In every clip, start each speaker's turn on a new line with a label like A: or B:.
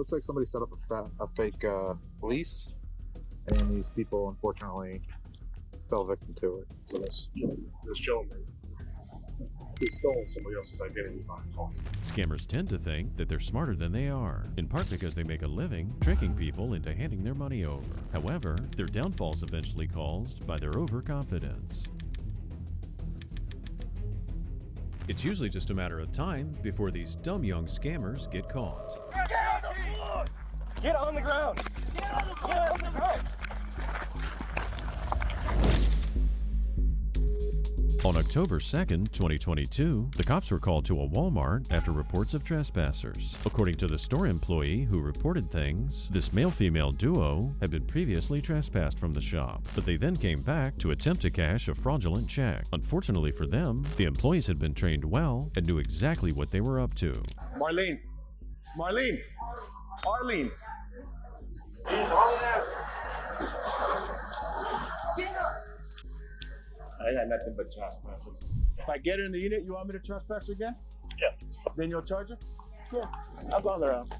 A: looks like somebody set up a fake lease, and these people unfortunately fell victim to it.
B: So this gentleman, he stole somebody else's identity by calling.
C: Scammers tend to think that they're smarter than they are, in part because they make a living tricking people into handing their money over. However, their downfall is eventually caused by their overconfidence. It's usually just a matter of time before these dumb young scammers get caught.
D: Get on the ground! Get on the ground!
C: On October 2nd, 2022, the cops were called to a Walmart after reports of trespassers. According to the store employee who reported things, this male-female duo had been previously trespassed from the shop, but they then came back to attempt to cash a fraudulent check. Unfortunately for them, the employees had been trained well and knew exactly what they were up to.
B: Arlene! I got nothing but trespassers. If I get her in the unit, you want me to trespass her again?
E: Yeah.
B: Then you'll charge her? Yeah. I'll go on the round.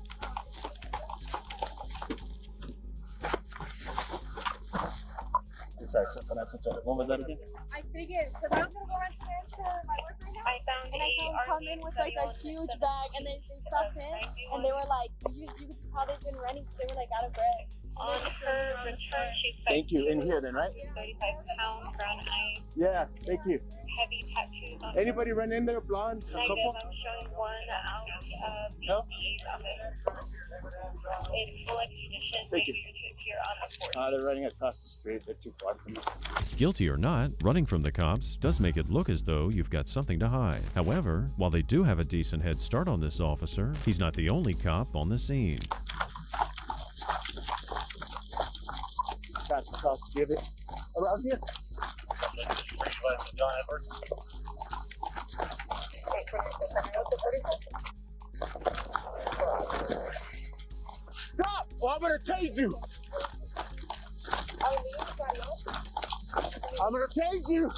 B: Sorry, what was that again?
F: I figured, because I was going to go run to my work right now, and I saw them come in with like a huge bag, and they stopped in, and they were like, you could just tell they've been running because they were like out of breath.
E: On her return, she
B: Thank you. In here then, right?
E: 35 pounds, brown eyes,
B: Yeah, thank you.
E: heavy tattoos on
B: Anybody run in there, blonde? A
E: Negative,
B: couple?
E: I'm showing one out of
B: No?
E: of it. In full extradition,
B: Thank you.
E: to appear on the court.
B: They're running across the street. They're too far from me.
C: Guilty or not, running from the cops does make it look as though you've got something to hide. However, while they do have a decent head start on this officer, he's not the only cop on the scene.
B: Catch across the divot. Around here.
E: John Edwards.
B: Stop! Or I'm gonna tase you! I'm gonna tase you!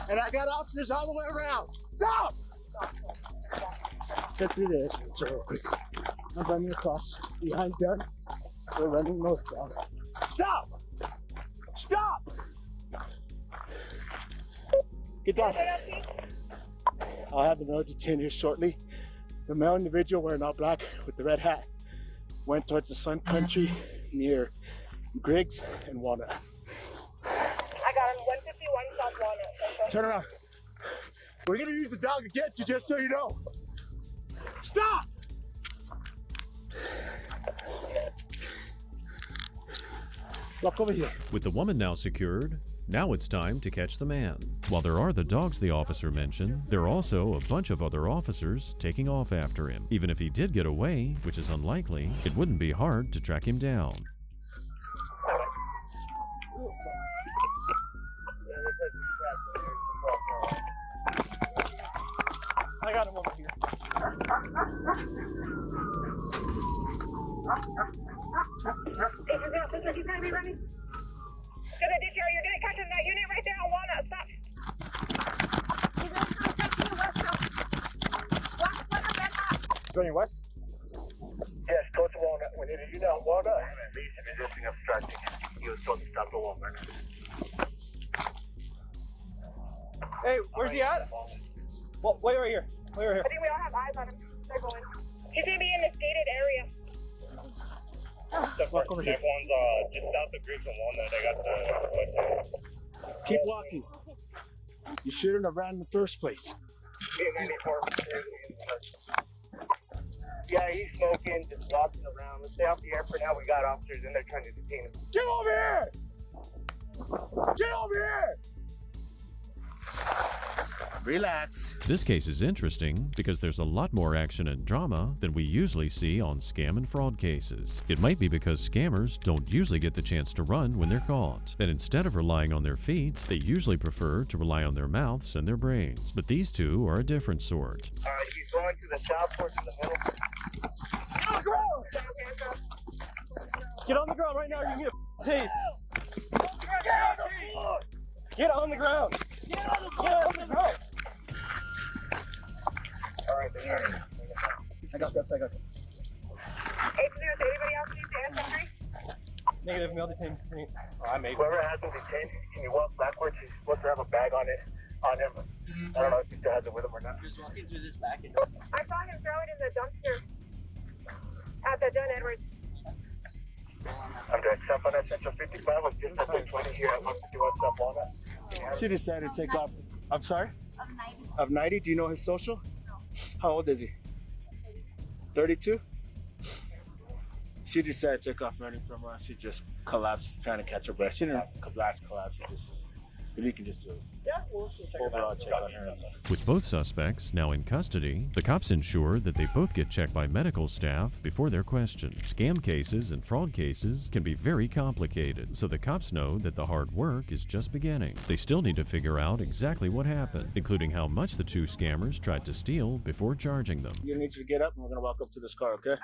B: And I got officers all the way around. Stop! Get through there. So real quick. I'm running across behind Doug. We're running northbound. Stop! Stop! Get down. I'll have the male detained here shortly. The male individual wearing all black with the red hat went towards the Sun Country near Griggs and Walnut.
E: I got him 151 South Walnut.
B: Turn around. We're gonna use the dog to get you, just so you know. Stop! Walk over here.
C: With the woman now secured, now it's time to catch the man. While there are the dogs the officer mentioned, there are also a bunch of other officers taking off after him. Even if he did get away, which is unlikely, it wouldn't be hard to track him down.
D: I got him over here.
E: He's gonna be running. You're gonna catch him in that unit right there on Walnut. Stop. He's gonna come catch you west now. West of that top.
B: Is running west?
G: Yes, go to Walnut. We need a unit on Walnut. Lead and resisting obstructing. He was told to stop the Walmart.
D: Hey, where's he at? Well, wait right here. Wait right here.
E: I think we all have eyes on him. They're going. He's gonna be in this gated area.
B: Walk over here.
G: One's just south of Griggs and Walnut. I got the.
B: Keep walking. You shouldn't have ran in the first place.
G: Yeah, he's smoking, just walking around. Let's stay off the air for now. We got officers in there trying to detain him.
B: Get over here! Get over here! Relax.
C: This case is interesting because there's a lot more action and drama than we usually see on scam and fraud cases. It might be because scammers don't usually get the chance to run when they're caught, and instead of relying on their feet, they usually prefer to rely on their mouths and their brains. But these two are a different sort.
G: He's going to the south towards the middle.
D: Get on the ground! Get on the ground right now, or you can get a tased. Get on the ground! Get on the ground!
G: All right, there.
B: I got this.
E: Is anybody else need to answer?
D: Negative, mail detained.
G: I made whoever has him detained, can you walk backwards? He's supposed to have a bag on him. I don't know if he still has it with him or not.
H: Just walking through this back and
E: I saw him throw it in the dumpster at the John Edwards.
G: I'm direct south on that Central 55 with just at 20 here at 151 South Walnut.
B: She decided to take off. I'm sorry?
F: Of 90.
B: Of 90? Do you know his social? No. How old is he? 32? She decided to take off running from us. She just collapsed trying to catch her breath. She didn't collapse. She just, if you can just do it. Yeah, we'll overall check on her.
C: With both suspects now in custody, the cops ensure that they both get checked by medical staff before they're questioned. Scam cases and fraud cases can be very complicated, so the cops know that the hard work is just beginning. They still need to figure out exactly what happened, including how much the two scammers tried to steal before charging them.
B: You need you to get up and we're going to walk up to this car, okay?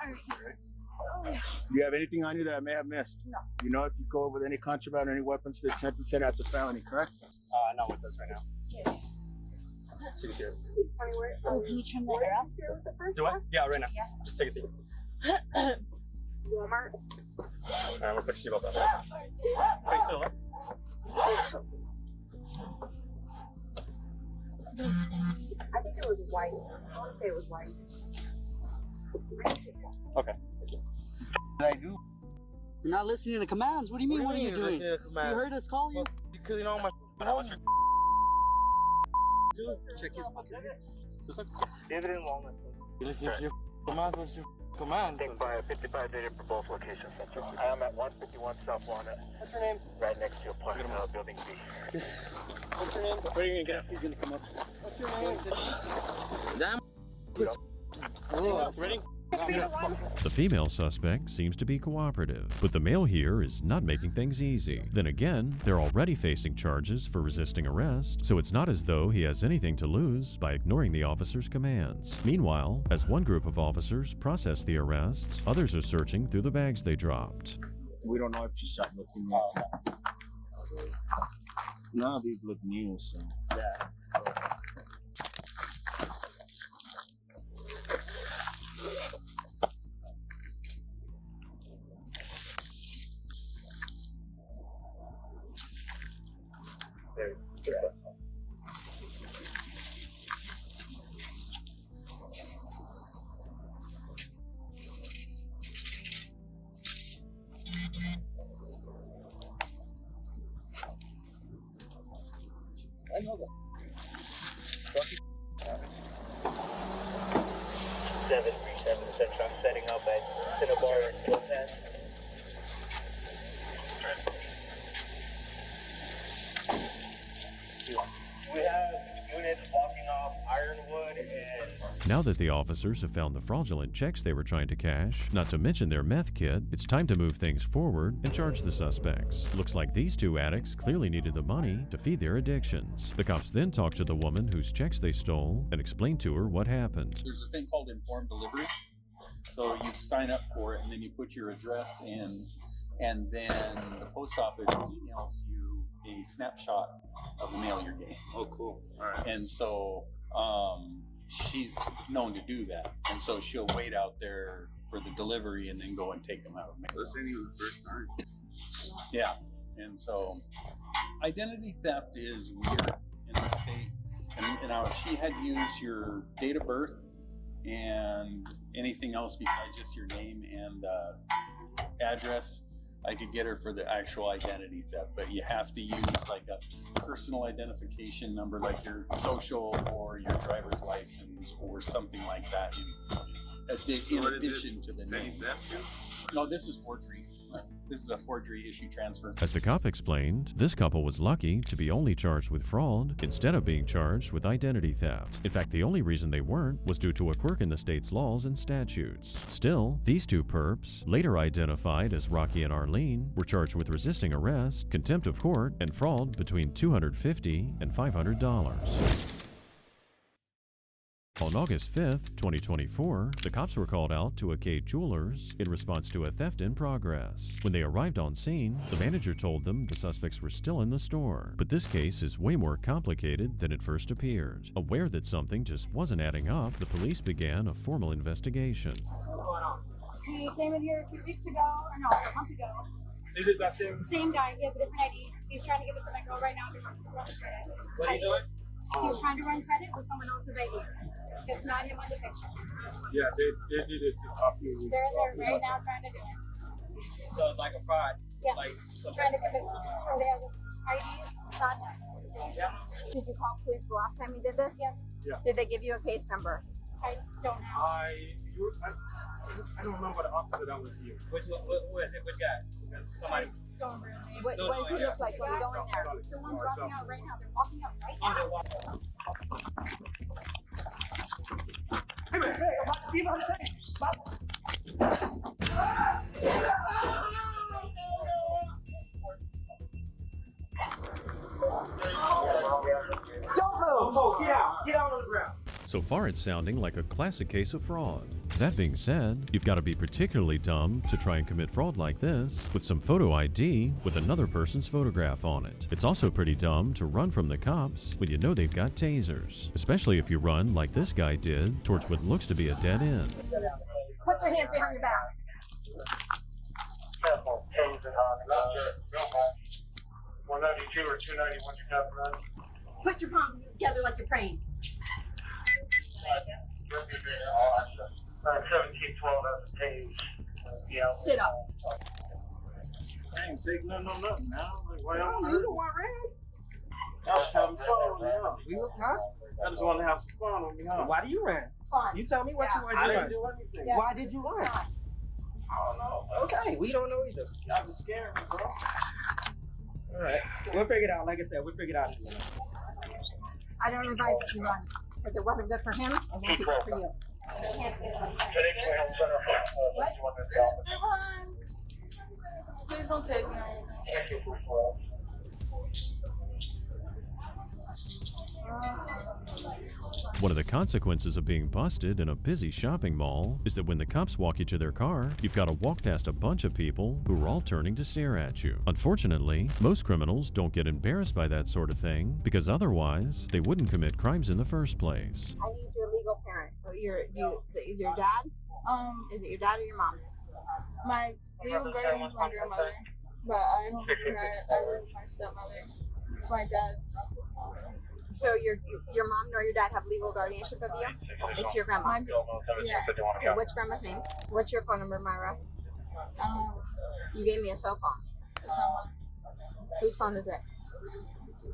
B: Do you have anything on you that I may have missed?
F: No.
B: You know if you go with any contraband or any weapons to the detention center, that's a felony, correct?
H: not with us right now. Take a seat.
F: Oh, can you trim the air off?
H: Do what? Yeah, right now. Just take a seat.
E: Walmart.
H: Alright, we'll put your seatbelt on. Face still up.
E: I think it was white. I want to say it was white.
H: Okay. Thank you.
I: What I do?
J: You're not listening to the commands. What do you mean? What are you doing? You heard us call you?
I: Because you know my
J: Check his pocket.
G: David and Walnut.
I: You listen to your commands, listen to your commands.
G: Take by 55 data for both locations. I am at 151 South Walnut.
D: What's your name?
G: Right next to apartment building B.
D: What's your name? Where are you gonna get?
B: He's going to come up.
D: What's your name?
J: Damn.
D: Ready?
C: The female suspect seems to be cooperative, but the male here is not making things easy. Then again, they're already facing charges for resisting arrest, so it's not as though he has anything to lose by ignoring the officer's commands. Meanwhile, as one group of officers process the arrests, others are searching through the bags they dropped.
B: We don't know if she shot looking new. None of these look new, so. Yeah.
J: I know that.
G: 737 Central. I'm setting up at Cinnabar and Spokane. We have units walking off Ironwood and...
C: Now that the officers have found the fraudulent checks they were trying to cash, not to mention their meth kit, it's time to move things forward and charge the suspects. Looks like these two addicts clearly needed the money to feed their addictions. The cops then talked to the woman whose checks they stole and explained to her what happened.
K: There's a thing called informed delivery. So you sign up for it and then you put your address in, and then the post office emails you a snapshot of the mail you're getting.
H: Oh, cool. All right.
K: And so she's known to do that. And so she'll wait out there for the delivery and then go and take them out.
H: This ain't even the first time.
K: Yeah. And so identity theft is weird in the state. And now she had used your date of birth and anything else besides just your name and address. I could get her for the actual identity theft, but you have to use like a personal identification number, like your social or your driver's license or something like that, in addition to the name. No, this is forgery. This is a forgery issue transfer.
C: As the cop explained, this couple was lucky to be only charged with fraud instead of being charged with identity theft. In fact, the only reason they weren't was due to a quirk in the state's laws and statutes. Still, these two perps, later identified as Rocky and Arlene, were charged with resisting arrest, contempt of court, and fraud between $250 and $500. On August 5th, 2024, the cops were called out to Acade Jewelers in response to a theft in progress. When they arrived on scene, the manager told them the suspects were still in the store. But this case is way more complicated than it first appeared. Aware that something just wasn't adding up, the police began a formal investigation.
F: Hey, He came in here a few weeks ago, or no, a month ago.
D: Is it that same?
F: Same guy. He has a different ID. He's trying to give it to my girl right now.
D: What are you doing?
F: He's trying to run credit with someone else's ID. It's not him on the picture.
D: Yeah, they did it a few weeks
F: They're
D: ago.
F: there right now trying to do it.
D: So it's like a fraud.
F: Yeah.
D: Like
F: Trying to commit. They have IDs. It's not him.
D: Yeah.
E: Did you call police the last time you did this?
F: Yeah.
D: Yeah.
E: Did they give you a case number?
F: I don't know.
D: I don't remember the officer that was here. Who is it? Which guy? Somebody.
F: Don't remember his name.
E: What does he look like when you go in there?
F: The one walking out right now. They're walking out right now.
D: Hey, man, hey, I'm about to keep on
E: Don't move!
D: Oh, get out! Get out on the ground!
C: So far, it's sounding like a classic case of fraud. That being said, you've got to be particularly dumb to try and commit fraud like this with some photo ID with another person's photograph on it. It's also pretty dumb to run from the cops when you know they've got tasers, especially if you run like this guy did towards what looks to be a dead end.
E: Put your hands behind your back.
G: Careful, tasing on 192 or 291 you're tapping on.
E: Put your palms together like you're praying.
G: 1712 as a tase. Yeah.
E: Sit up.
D: I ain't taking nothing on nothing now. Like, why
E: Oh, you the one red?
D: I was having fun on me, huh?
I: Huh?
D: I just wanted to have some fun on me, huh?
I: Why do you run?
E: Fun.
I: You tell me what you want
D: I
I: to
D: didn't
I: run.
D: do anything.
E: Yeah.
I: Why did you run?
D: I don't know.
I: Okay, we don't know either.
D: Y'all been scaring me, bro.
I: All right, we'll figure it out. Like I said, we'll figure it out.
E: I don't advise that you run. If it wasn't good for him, it won't be good for you.
F: Please don't take me.
C: One of the consequences of being busted in a busy shopping mall is that when the cops walk you to their car, you've got to walk past a bunch of people who are all turning to stare at you. Unfortunately, most criminals don't get embarrassed by that sort of thing because otherwise they wouldn't commit crimes in the first place.
E: I need your legal parent. Or is your dad? Is it your dad or your mom?
F: My legal guardian is my grandmother, but I don't live with my stepmother. It's my dad's.
E: So your mom nor your dad have legal guardianship of you? It's your grandma.
F: Yeah.
E: Okay, what's grandma's name? What's your phone number, Myra? You gave me a cell phone.
F: It's not mine.
E: Whose phone is it?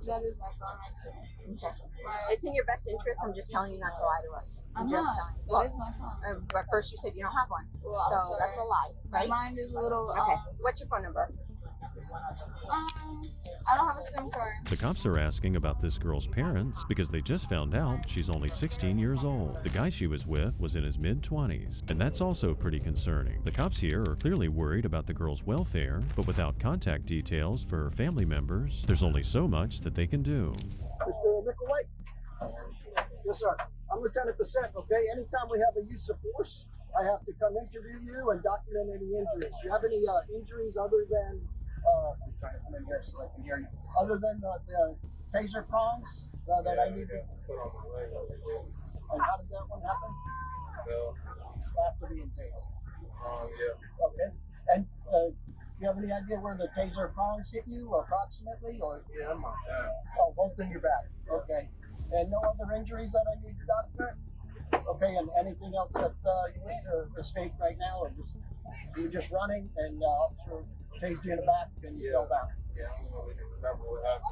F: That is my phone, actually.
E: Okay. It's in your best interest. I'm just telling you not to lie to us.
F: I'm
E: just
F: not.
E: telling you.
F: That is my phone.
E: But first you said you don't have one.
F: Well,
E: so
F: I'm sorry.
E: that's a lie, right?
F: My mind is a little.
E: Okay. What's your phone number?
F: I don't have a SIM card.
C: The cops are asking about this girl's parents because they just found out she's only 16 years old. The guy she was with was in his mid-20s, and that's also pretty concerning. The cops here are clearly worried about the girl's welfare, but without contact details for her family members, there's only so much that they can do.
L: Mr. Nicolay? Yes, sir. I'm Lieutenant Percent, okay? Anytime we have a use of force, I have to come interview you and document any injuries. Do you have any injuries other than, I'm trying to come in here so I can hear you, other than the taser prongs that I need to, and how did that one happen? After being tased. Yeah. Okay. And do you have any idea where the taser prongs hit you, approximately, or? Yeah, I'm on back. Oh, both in your back. Okay. And no other injuries that I need to document? Okay, and anything else that you wish to state right now, or just you're just running and officer tased you in the back and you fell down? Yeah, I don't know what happened.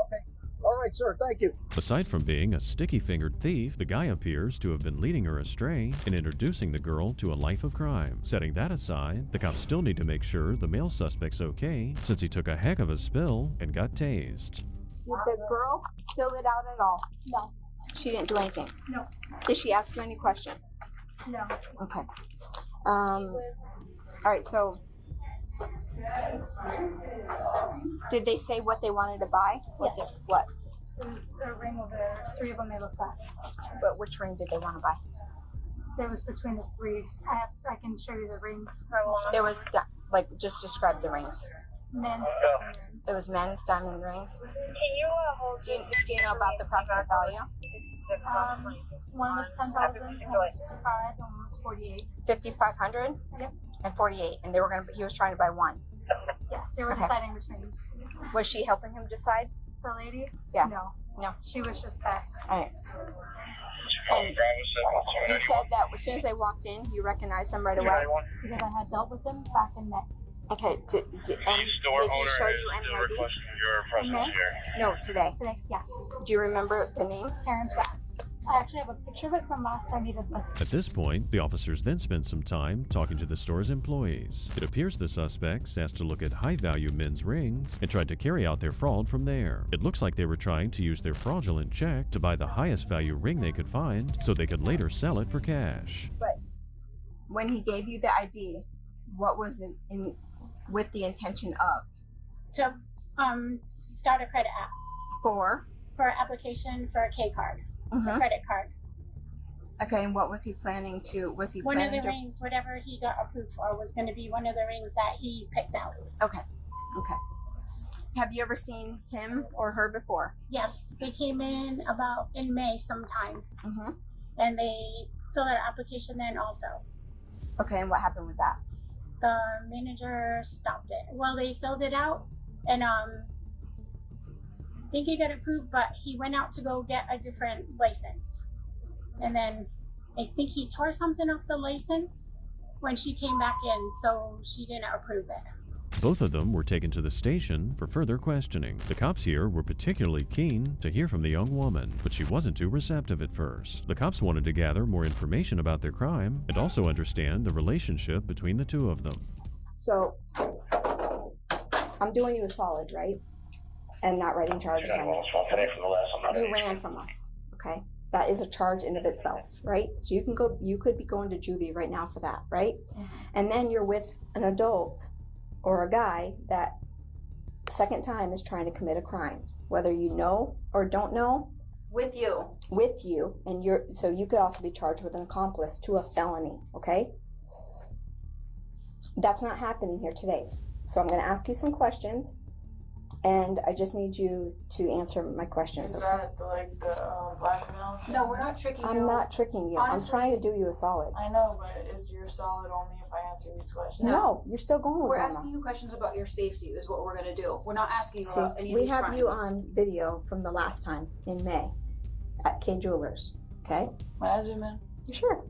L: Okay. All right, sir. Thank you.
C: Aside from being a sticky-fingered thief, the guy appears to have been leading her astray and introducing the girl to a life of crime. Setting that aside, the cops still need to make sure the male suspect's okay since he took a heck of a spill and got tased.
E: Did the girl fill it out at all?
F: No.
E: She didn't do anything?
F: No.
E: Did she ask you any questions?
F: No.
E: Okay. All right, so did they say what they wanted to buy?
F: Yes.
E: What?
F: There's a ring over there. There's 3 of them they looked at.
E: But which ring did they want to buy?
F: There was between the 3. I can show you the rings.
E: There was, just describe the rings.
F: Men's diamond rings.
E: It was men's diamond rings.
M: Can you hold
E: Do you know about the approximate value?
F: One was 10,000, one was 55, and one was 48.
E: 5,500
F: Yep.
E: and 48, and he was trying to buy one.
F: Yes, they were
E: Okay.
F: deciding between
E: Was she helping him decide?
F: the lady.
E: Yeah.
F: No, she was just there.
E: All right. And you said that as soon as they walked in, you recognized them right away.
F: Because I had dealt with them back in May.
E: Okay. Did he show you any ID?
F: In May?
E: No, today.
F: Today, yes.
E: Do you remember the name?
F: Terrence Bass. I actually have a picture of it from last time he did this.
C: At this point, the officers then spent some time talking to the store's employees. It appears the suspects asked to look at high-value men's rings and tried to carry out their fraud from there. It looks like they were trying to use their fraudulent check to buy the highest value ring they could find so they could later sell it for cash.
E: But when he gave you the ID, what was it with the intention of?
F: To start a credit app
E: For
F: application for a K card, a credit card.
E: Okay, and what was he planning to? Was he
F: One of
E: planning
F: the rings, whatever he got approved for, was going to be one of the rings that he picked out.
E: Okay. Have you ever seen him or her before?
F: Yes, they came in in May sometime, and they filled out an application then also.
E: Okay, and what happened with that?
F: The manager stopped it. Well, they filled it out, and I think he got approved, but he went out to go get a different license, and then I think he tore something off the license when she came back in, so she didn't approve it.
C: Both of them were taken to the station for further questioning. The cops here were particularly keen to hear from the young woman, but she wasn't too receptive at first. The cops wanted to gather more information about their crime and also understand the relationship between the two of them.
E: So, I'm doing you a solid, right? And not writing charges on you. You ran from us, okay? That is a charge in of itself, right? So you could be going to juvie right now for that, right? And then you're with an adult or a guy that second time is trying to commit a crime, whether you know or don't know. With you, and so you could also be charged with an accomplice to a felony, okay? That's not happening here today. So I'm going to ask you some questions, and I just need you to answer my questions.
M: Is that like the blackmail?
E: No, we're not tricking you. I'm not tricking you. Honestly, I'm trying to do you a solid.
M: I know, but is your solid only if I answer these questions?
E: No, you're still going with
N: We're
E: Grandma.
N: asking you questions about your safety is what we're going to do. We're not asking you
E: See,
N: about any of
E: we
N: these
E: have
N: crimes.
E: you on video from the last time in May at K Jewelers, okay?
M: May I zoom in?
E: Sure.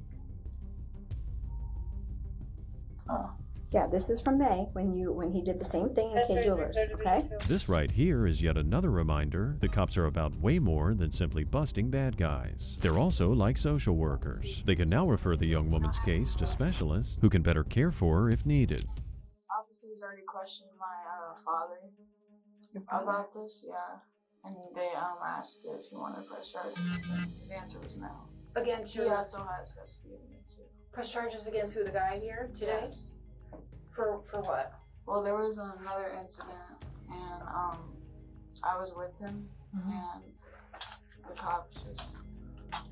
M: Oh.
E: Yeah, this is from May when he did the same thing in K Jewelers, okay?
C: This right here is yet another reminder that cops are about way more than simply busting bad guys. They're also like social workers. They can now refer the young woman's case to specialists who can better care for her if needed.
M: Officers already questioned my father about this, yeah. And they asked if he wanted to press charges. His answer was no.
N: Against
M: He
N: who?
M: also has custody of me too.
N: Press charges against who? The guy here today?
M: Yes.
N: For what?
M: Well, there was another incident, and I was with him, and the cops just.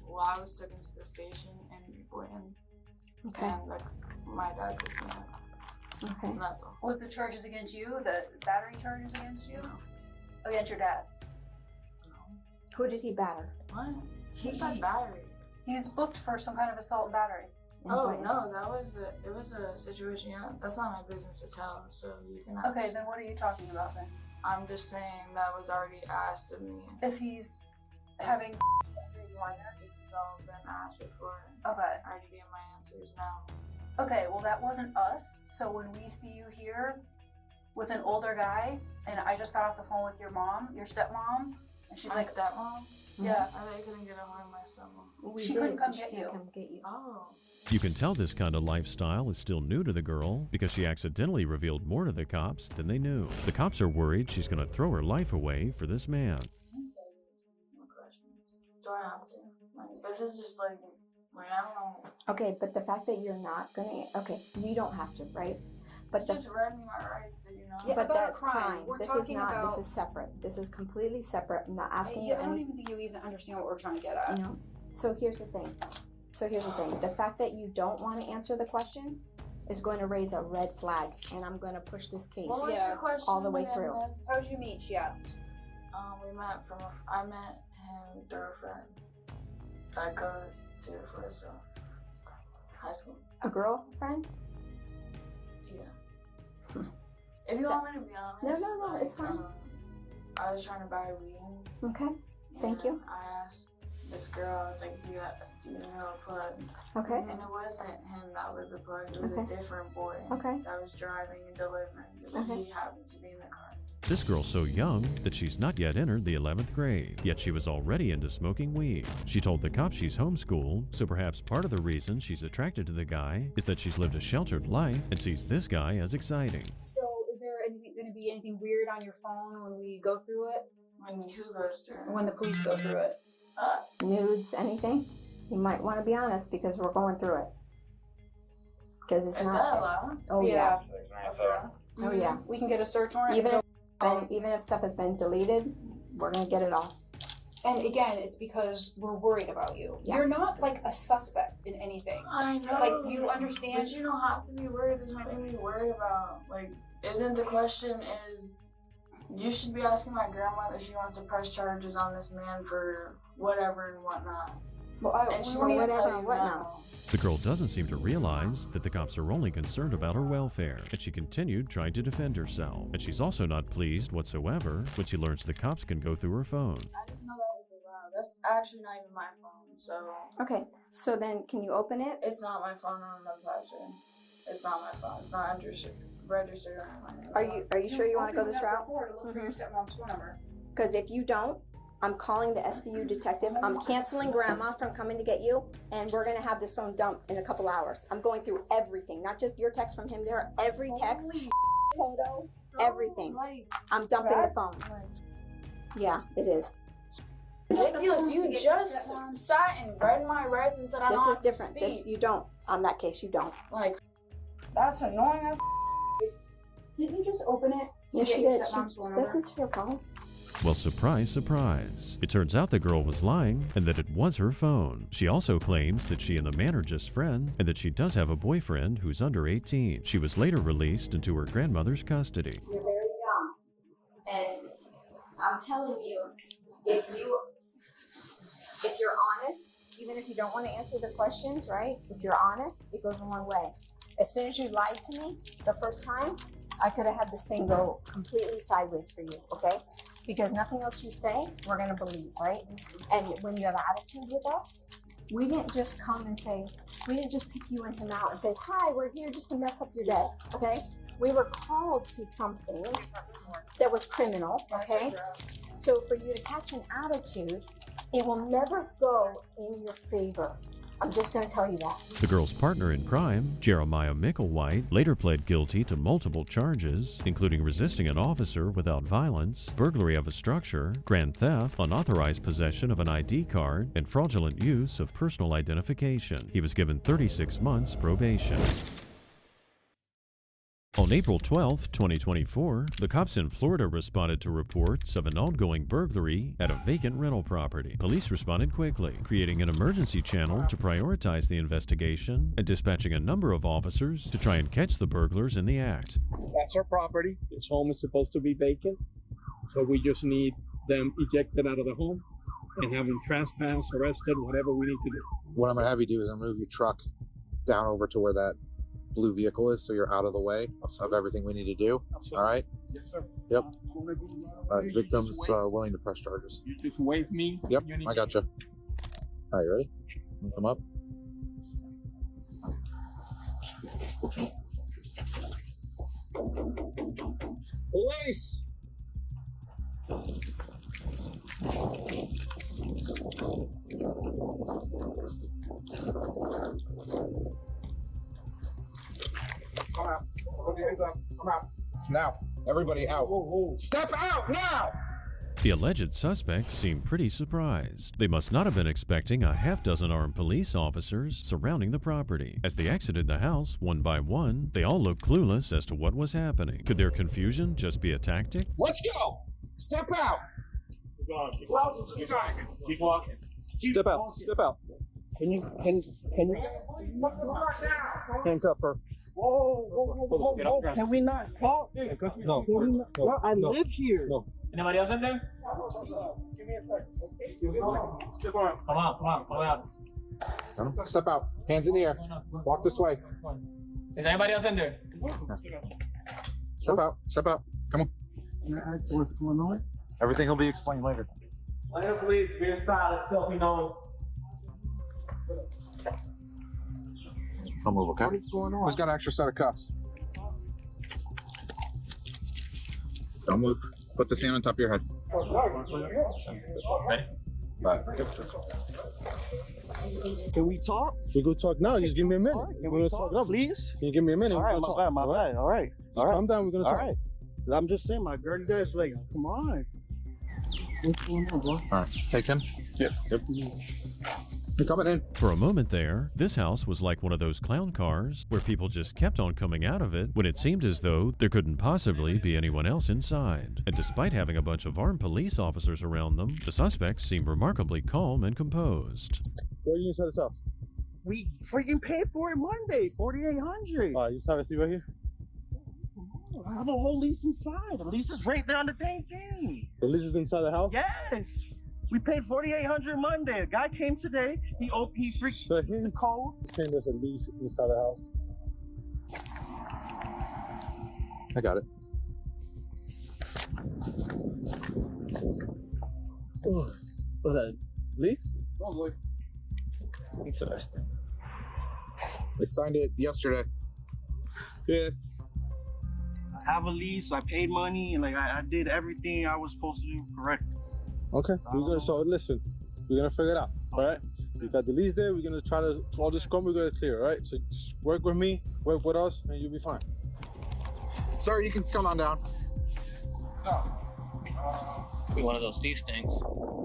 M: Well, I was taken to the station in Britain, and my dad picked me up.
E: Okay.
M: And that's all.
N: Was the charges against you? The battery charges against you? Against your dad?
E: Who did he batter?
M: What? He said battery.
N: He's booked for some kind of assault and battery.
M: Oh no, it was a situation. Yeah, that's not my business to tell. So you can. Ask.
N: Okay, then what are you talking about then?
M: I'm just saying that was already asked of me.
N: If he's having.
M: This has all been asked before.
N: Okay.
M: I already gave my answers now.
N: Okay, well that wasn't us. So when we see you here with an older guy, and I just got off the phone with your mom, your stepmom, and she's
M: My
N: like,
M: stepmom.
N: Yeah.
M: I thought you couldn't get a hold of my stepmom.
N: She couldn't come get you.
M: Oh.
C: You can tell this kind of lifestyle is still new to the girl because she accidentally revealed more to the cops than they knew. The cops are worried she's going to throw her life away for this man.
M: Do I have to? Like, this is just like I don't know.
E: Okay, but the fact that you're not gonna, you don't have to, right? But
M: You just read me my rights, did you know?
N: Yeah,
E: but
N: about
E: that's
N: a crime.
E: crime.
N: We're
E: This
N: talking
E: is not.
N: about.
E: This is separate. This is completely separate. I'm not asking you
N: I don't
E: any.
N: even think you even understand what we're trying to get at.
E: No. So here's the thing. The fact that you don't want to answer the questions is going to raise a red flag, and I'm going to push this case
M: What was your question
E: all the way
M: again,
E: through.
M: Liz?
N: How'd you meet? She asked.
M: I met him through a friend. that goes to Forest High School.
E: A girlfriend?
M: Yeah. If you want me to be honest.
E: No, it's fine.
M: I was trying to buy weed.
E: Okay, thank you.
M: I asked this girl, I was like, do you know a plug?
E: Okay.
M: And it wasn't him that was a plug, it was a different boy that was driving and delivering. He happened to be in the car.
C: This girl's so young that she's not yet entered the 11th grade, yet she was already into smoking weed. She told the cops she's homeschooled, so perhaps part of the reason she's attracted to the guy is that she's lived a sheltered life and sees this guy as exciting.
N: So is there going to be anything weird on your phone when we go through it?
M: When who goes through it?
N: When the police go through it?
E: Nudes, anything? You might want to be honest because we're going through it. Because it's
M: Is
E: not.
M: that allowed?
E: Oh yeah.
N: Oh yeah. We can get a search warrant.
E: Even if stuff has been deleted, we're gonna get it all.
N: And again, it's because we're worried about you.
E: Yeah.
N: You're not like a suspect in anything.
M: I know.
N: Like you understand.
M: But you don't have to be worried. There's nothing to be worried about. Like, isn't the question is, you should be asking my grandma if she wants to press charges on this man for whatever and whatnot. And she's gonna tell you no.
C: The girl doesn't seem to realize that the cops are only concerned about her welfare, and she continued trying to defend herself. And she's also not pleased whatsoever when she learns the cops can go through her phone.
M: I didn't know that was allowed. That's actually not even my phone, so...
E: Okay, so then can you open it?
M: It's not my phone on the password. It's not my phone. It's not registered on my name.
E: Are you sure you want to go this route?
N: Look for your stepmom's phone number.
E: Because if you don't, I'm calling the SVU detective. I'm canceling grandma from coming to get you, and we're gonna have this phone dumped in a couple hours. I'm going through everything, not just your text from him there, every text, photo, everything. I'm dumping the phone. Yeah, it is.
M: Ridiculous! You just sat and read my rights and said I don't have to
E: This is different.
M: speak.
E: This you don't. On that case, you don't.
M: Like, that's annoying as.
N: Didn't you just open it?
E: Yes, she did. This is her phone.
C: Well, surprise, surprise. It turns out the girl was lying and that it was her phone. She also claims that she and the man are just friends and that she does have a boyfriend who's under 18. She was later released into her grandmother's custody.
E: You're very young. And I'm telling you, if you're honest, even if you don't want to answer the questions, right? If you're honest, it goes a long way. As soon as you lied to me the first time, I could have had this thing go completely sideways for you, okay? Because nothing else you say, we're gonna believe, right? And when you have attitude with us, we didn't just come and say, we didn't just pick you and him out and say, hi, we're here just to mess up your day, okay? We were called to something that was criminal, okay? So for you to catch an attitude, it will never go in your favor. I'm just going to tell you that.
C: The girl's partner in crime, Jeremiah Micklewhite, later pled guilty to multiple charges, including resisting an officer without violence, burglary of a structure, grand theft, unauthorized possession of an ID card, and fraudulent use of personal identification. He was given 36 months probation. On April 12, 2024, the cops in Florida responded to reports of an ongoing burglary at a vacant rental property. Police responded quickly, creating an emergency channel to prioritize the investigation and dispatching a number of officers to try and catch the burglars in the act.
O: That's our property. This home is supposed to be vacant, so we just need them ejected out of the home and have them trespassed, arrested, whatever we need to do.
A: What I'm gonna have you do is I'm gonna move your truck down over to where that blue vehicle is, so you're out of the way of everything we need to do. All right?
O: Yes, sir.
A: Yep. Victim's willing to press charges.
O: You just wave me.
A: Yep, I got you. All right, you ready? Come up.
O: Police!
A: Come out. Put your hands up. Come out. Now, everybody out. Step out now!
C: The alleged suspects seemed pretty surprised. They must not have been expecting a half-dozen armed police officers surrounding the property. As they exited the house one by one, they all looked clueless as to what was happening. Could their confusion just be a tactic?
A: Let's go! Step out!
O: Keep walking. Keep walking.
A: Step out. Step out. Can you handcuff her?
L: Whoa. Can we not talk?
A: No.
L: I live here.
A: No.
D: Anybody else in there?
B: Give me a second.
D: Come on.
A: Step out. Hands in the air. Walk this way.
D: Is anybody else in there?
A: Step out. Come on.
B: What's going on?
A: Everything will be explained later.
D: Please be silent, selfie known.
A: Don't move, okay?
B: What's going on?
A: Who's got an extra set of cuffs? Don't move. Put this hand on top of your head.
D: Ready?
A: Bye.
I: Can we talk?
B: We go talk now. Just give me a minute.
I: Can
B: We're
I: we
B: gonna
I: talk,
B: now.
I: please?
B: Can you give me a minute?
I: All right,
B: We're
I: my
B: gonna
I: bad,
B: talk,
I: my bad. All right.
B: Just calm down. We're gonna
I: All
B: talk.
I: right. I'm just saying, my girl there's like, come on. What's going on, bro?
A: All right. Take him. Yep. You're coming in.
C: For a moment there, this house was like one of those clown cars where people just kept on coming out of it when it seemed as though there couldn't possibly be anyone else inside. And despite having a bunch of armed police officers around them, the suspects seemed remarkably calm and composed.
B: What are you inside this house?
I: We freaking paid for it Monday, $4,800.
B: You just have a seat right here.
I: I have a whole lease inside. The lease is right there on the dang thing.
B: The lease is inside the house?
I: Yes. We paid $4,800 Monday. A guy came today. He freaked the code.
B: You're saying there's a lease inside the house?
A: I got it.
B: What's that? Lease?
D: Probably.
A: Interesting. They signed it yesterday.
B: Yeah.
I: I have a lease. I paid money, and like I did everything I was supposed to do correct.
B: Okay. So listen, we're gonna figure it out. All right. We got the lease there. We're gonna try to all this scrum. We're gonna clear. All right. So just work with me, work with us, and you'll be fine.
A: Sir, you can come on down.
D: Could be one of those lease things.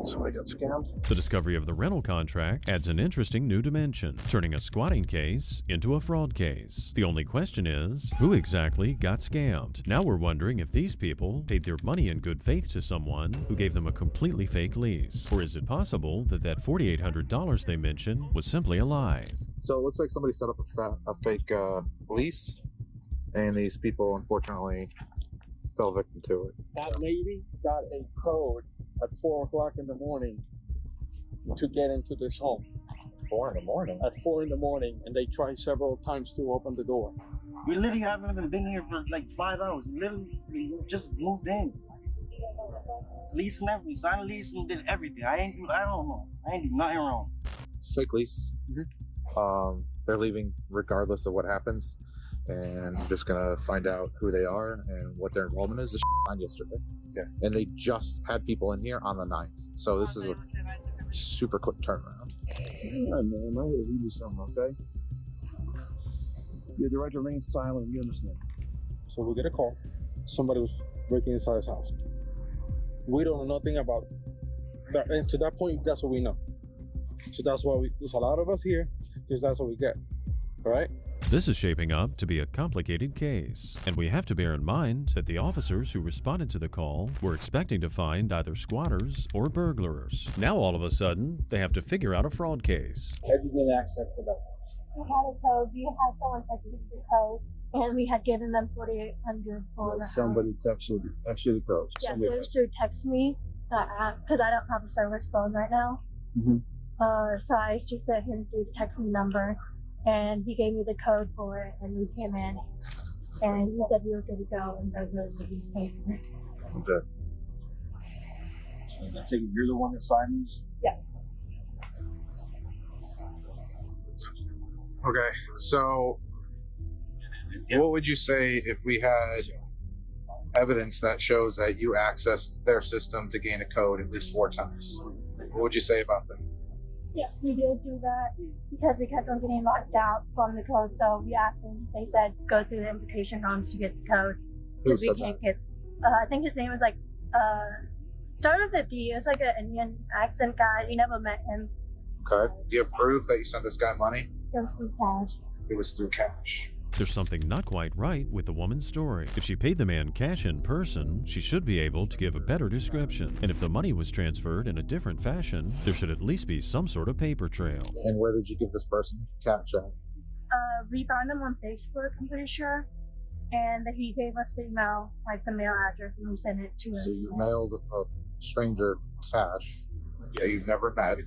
B: Somebody got scammed.
C: The discovery of the rental contract adds an interesting new dimension, turning a squatting case into a fraud case. The only question is, who exactly got scammed? Now we're wondering if these people paid their money in good faith to someone who gave them a completely fake lease. Or is it possible that that $4,800 they mentioned was simply a lie?
A: So it looks like somebody set up a fake lease, and these people unfortunately fell victim to it.
O: That lady got a code at 4 o'clock in the morning to get into this home.
A: 4 in the morning?
O: At 4 in the morning, and they tried several times to open the door.
I: We literally haven't even been here for like 5 hours. We just moved in. Lease and everything. Signed a lease and did everything. I don't know. I ain't do nothing wrong.
A: Fake lease. Mm-hmm. They're leaving regardless of what happens. And I'm just gonna find out who they are and what their involvement is. This signed yesterday. Yeah. And they just had people in here on the 9th. So this is a super quick turnaround.
L: Yeah, man, I'm here to read you something, okay? You have the right to remain silent, you understand.
B: So we get a call. Somebody was breaking inside his house. We don't know nothing about that. And to that point, that's what we know. So that's why there's a lot of us here, because that's what we get. All right?
C: This is shaping up to be a complicated case, and we have to bear in mind that the officers who responded to the call were expecting to find either squatters or burglars. Now all of a sudden, they have to figure out a fraud case.
O: How did you get access to that?
F: We had a code. We had someone text the code, and we had given them $4,800 for
L: Somebody text you the code.
F: Yes, it was through text me that app because I don't have a service phone right now.
L: Mm-hmm.
F: So I just sent him through the text me number. And he gave me the code for it, and we came in, and he said we were good to go, and those are these papers.
L: Okay.
I: I take it you're the one that signed these?
F: Yeah.
A: Okay, so what would you say if we had evidence that shows that you accessed their system to gain a code at least 4 times? What would you say about that?
F: Yes, we did do that because we kept on getting locked out from the code. So we asked them, they said, go through the invitation rooms to get the code.
A: Who
F: we
A: said
F: can't
A: that?
F: get, I think his name was like, started with a D. It was like an Indian accent guy. We never met him.
A: Okay. Do you have proof that you sent this guy money?
F: It was through cash.
A: It was through cash.
C: There's something not quite right with the woman's story. If she paid the man cash in person, she should be able to give a better description. And if the money was transferred in a different fashion, there should at least be some sort of paper trail.
A: And where did you give this person cash at?
F: We found him on Facebook, I'm pretty sure. And he gave us the email, like the mail address, and we sent it to him.
A: So you mailed a stranger cash that you've never met, and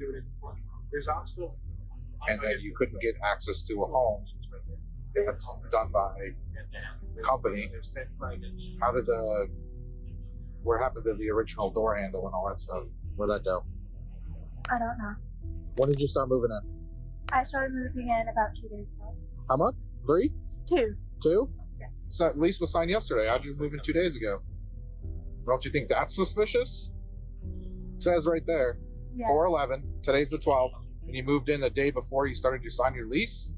A: then you couldn't get access to a home that's done by a company. How did where happened to the original door handle and all that stuff? Where'd that go?
F: I don't know.
A: When did you start moving in?
F: I started moving in about 2 days ago.
A: How much? 3?
F: 2.
A: 2? So lease was signed yesterday. How'd you move in 2 days ago? Don't you think that's suspicious? It says right there,
F: Yeah.
A: 4/11. Today's the 12th, and you moved in the day before you started to sign your lease.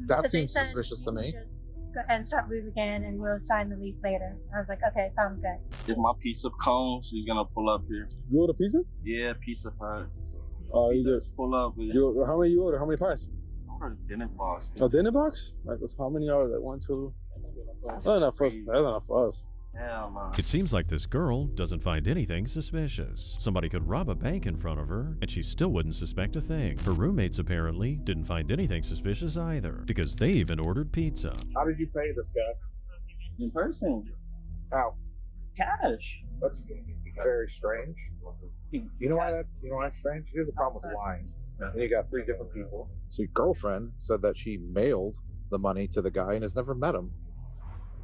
A: That
F: So they
A: seems
F: said
A: suspicious to me.
F: just go ahead and start moving in, and we'll sign the lease later. I was like, okay, sounds good.
I: Get my piece of cone. She's gonna pull up here.
P: You order pizza?
I: Yeah, piece of pie.
P: Oh, you just
I: pull up.
P: You, how many you order? How many pies?
I: Order a dinner box.
P: A dinner box? Like, that's how many are there? 1, 2. That's not enough for us. That's not enough for us.
I: Hell no.
C: It seems like this girl doesn't find anything suspicious. Somebody could rob a bank in front of her, and she still wouldn't suspect a thing. Her roommates apparently didn't find anything suspicious either, because they even ordered pizza.
A: How did you pay this guy?
I: In person.
A: How?
I: Cash.
A: That's very strange. You know why that's strange? Here's the problem with lying. And you got 3 different people. So your girlfriend said that she mailed the money to the guy and has never met him.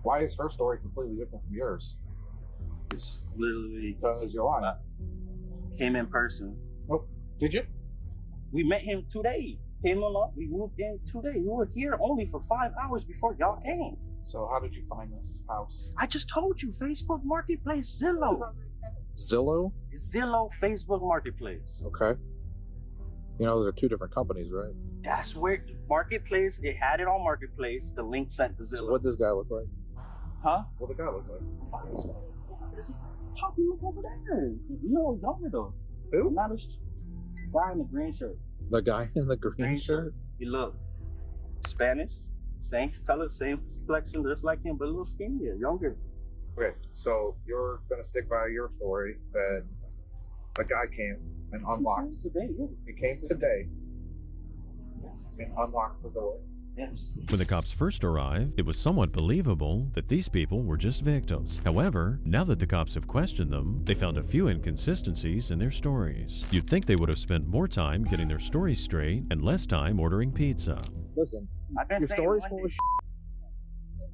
A: Why is her story completely different from yours?
I: It's literally
A: because you're lying.
I: Came in person.
A: Oh, did you?
I: We met him today. Came on. We moved in today. We were here only for 5 hours before y'all came.
A: So how did you find this house?
I: I just told you, Facebook Marketplace, Zillow.
A: Zillow?
I: Zillow, Facebook Marketplace.
A: Okay. You know, those are 2 different companies, right?
I: That's where Marketplace, it had it on Marketplace. The link sent to Zillow.
A: So what'd this guy look like?
I: Huh?
A: What'd the guy look like?
I: How do you look over there? You know, younger though.
A: Who?
I: Not a guy in the green shirt.
A: The guy in the green shirt?
I: He look Spanish, same color, same complexion, just like him, but a little skinnier, younger.
A: Okay, so you're gonna stick by your story that the guy came and unlocked. He came today and unlocked the door.
I: Yes.
C: When the cops first arrived, it was somewhat believable that these people were just victims. However, now that the cops have questioned them, they found a few inconsistencies in their stories. You'd think they would have spent more time getting their stories straight and less time ordering pizza.
A: Listen, your story's full of shit.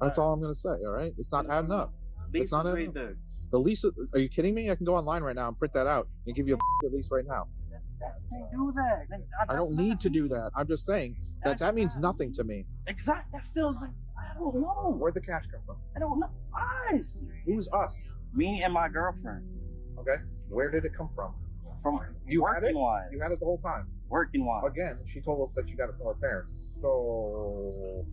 A: That's all I'm gonna say, all right? It's not adding up. It's not adding up. The lease, are you kidding me? I can go online right now and print that out and give you a lease right now.
I: Do that.
A: I don't need to do that. I'm just saying that means nothing to me.
I: Exactly. That feels like, I don't know.
A: Where'd the cash come from?
I: I don't know. Us.
A: Who's us?
I: Me and my girlfriend.
A: Okay. Where did it come from?
I: From
A: you
I: working
A: had it?
I: wise.
A: You had it the whole time.
I: Working wise.
A: Again, she told us that she got it from her parents. So,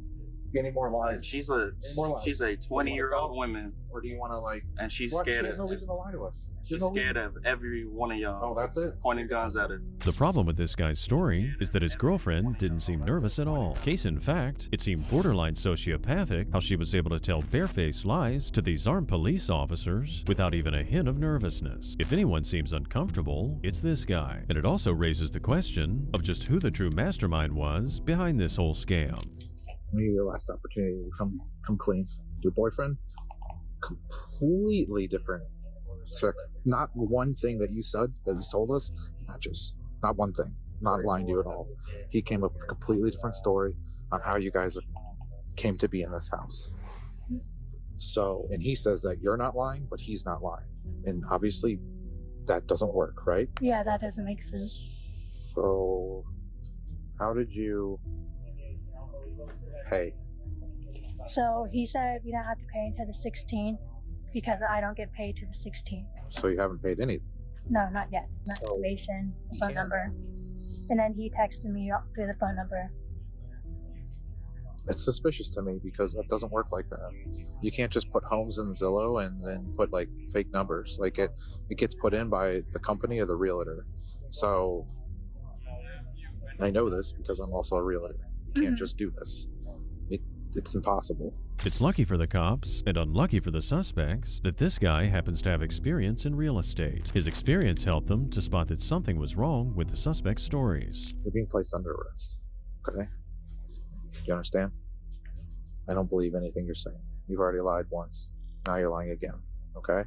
A: any more lies?
I: She's a 20-year-old woman.
A: Or do you want to like?
I: And she's
A: what?
I: scared.
A: She has no reason to lie to us.
I: She's scared of every one of y'all.
A: Oh, that's it.
I: Pointing guns at her.
C: The problem with this guy's story is that his girlfriend didn't seem nervous at all. Case in fact, it seemed borderline sociopathic how she was able to tell barefaced lies to these armed police officers without even a hint of nervousness. If anyone seems uncomfortable, it's this guy. And it also raises the question of just who the true mastermind was behind this whole scam.
A: Maybe your last opportunity to come clean. Your boyfriend, completely different. So not one thing that you said that you told us, not one thing. Not lying to you at all. He came up with a completely different story on how you guys came to be in this house. So, and he says that you're not lying, but he's not lying. And obviously that doesn't work, right?
F: Yeah, that doesn't make sense.
A: So, how did you pay?
F: So he said you don't have to pay until the 16th because I don't get paid to the 16th.
A: So you haven't paid anything?
F: No, not yet. Not information, phone number. And then he texted me through the phone number.
A: It's suspicious to me because that doesn't work like that. You can't just put homes in Zillow and then put like fake numbers. Like it gets put in by the company or the realtor. So I know this because I'm also a realtor. You can't just do this. It's impossible.
C: It's lucky for the cops and unlucky for the suspects that this guy happens to have experience in real estate. His experience helped them to spot that something was wrong with the suspect's stories.
A: You're being placed under arrest. Okay? Do you understand? I don't believe anything you're saying. You've already lied once. Now you're lying again, okay?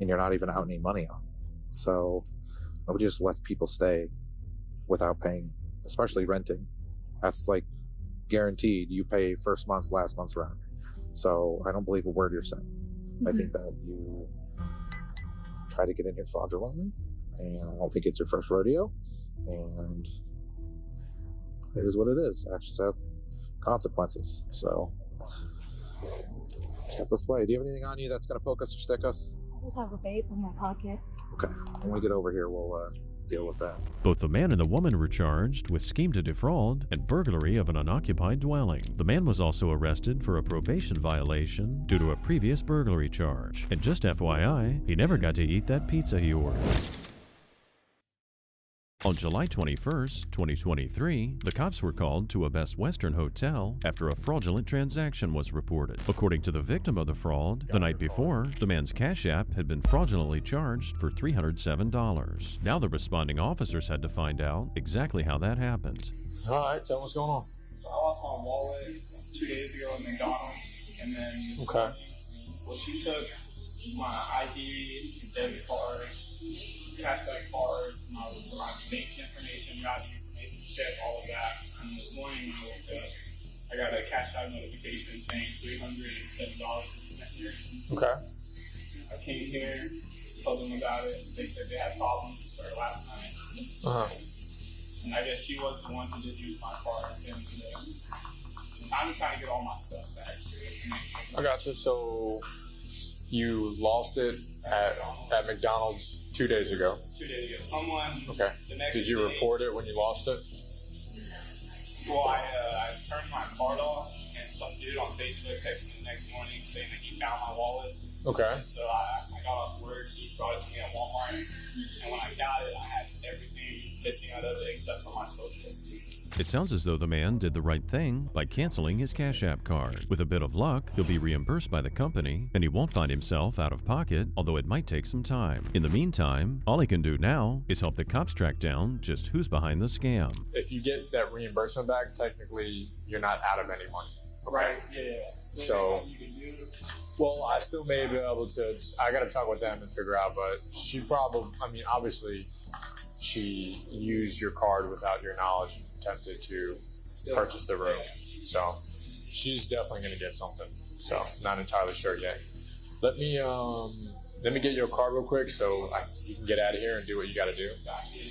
A: And you're not even out any money on it. So nobody just lets people stay without paying, especially renting. That's like guaranteed. You pay first month's, last month's rent. So I don't believe a word you're saying. I think that you try to get in here fraudulently, and I don't think it's your first rodeo, and it is what it is. Actions have consequences. So step this way. Do you have anything on you that's going to poke us or stick us?
Q: I just have a vape in my pocket.
A: Okay. When we get over here, we'll deal with that.
C: Both the man and the woman were charged with scheme to defraud and burglary of an unoccupied dwelling. The man was also arrested for a probation violation due to a previous burglary charge. And just FYI, he never got to eat that pizza he ordered. On July 21st, 2023, the cops were called to a Best Western hotel after a fraudulent transaction was reported. According to the victim of the fraud, the night before, the man's Cash App had been fraudulently charged for $307. Now the responding officers had to find out exactly how that happened.
H: All right, tell me what's going on.
R: So I lost my wallet 2 days ago at McDonald's, and then
H: Okay.
R: well, she took my ID, debit card, cashback card, my bank information, routing information, check, all of that. And this morning when I woke up, I got a cash out notification saying $307 was spent here.
H: Okay.
R: I came here, told them about it. They said they had problems with her last night.
H: Uh-huh.
R: And I guess she was the one to just use my card. And I'm just trying to get all my stuff back.
H: I got you. So you lost it at McDonald's 2 days ago.
R: 2 days ago. Someone.
H: Okay.
R: The next
H: Did you report it when you lost it?
R: Well, I turned my card off, and some dude on Facebook texted me the next morning saying that he found my wallet.
H: Okay.
R: So I got off work, he brought it to me at Walmart, and when I got it, I had everything missing out of it except for my social.
C: It sounds as though the man did the right thing by canceling his Cash App card. With a bit of luck, he'll be reimbursed by the company, and he won't find himself out of pocket, although it might take some time. In the meantime, all he can do now is help the cops track down just who's behind the scam.
H: If you get that reimbursement back, technically you're not out of any money. Okay?
R: Right, yeah.
H: So, well, I still may be able to, I got to talk with them and figure out, but she probably, I mean, obviously, she used your card without your knowledge and attempted to purchase the room. So she's definitely going to get something. So not entirely sure yet. Let me get your card real quick so you can get out of here and do what you got to do.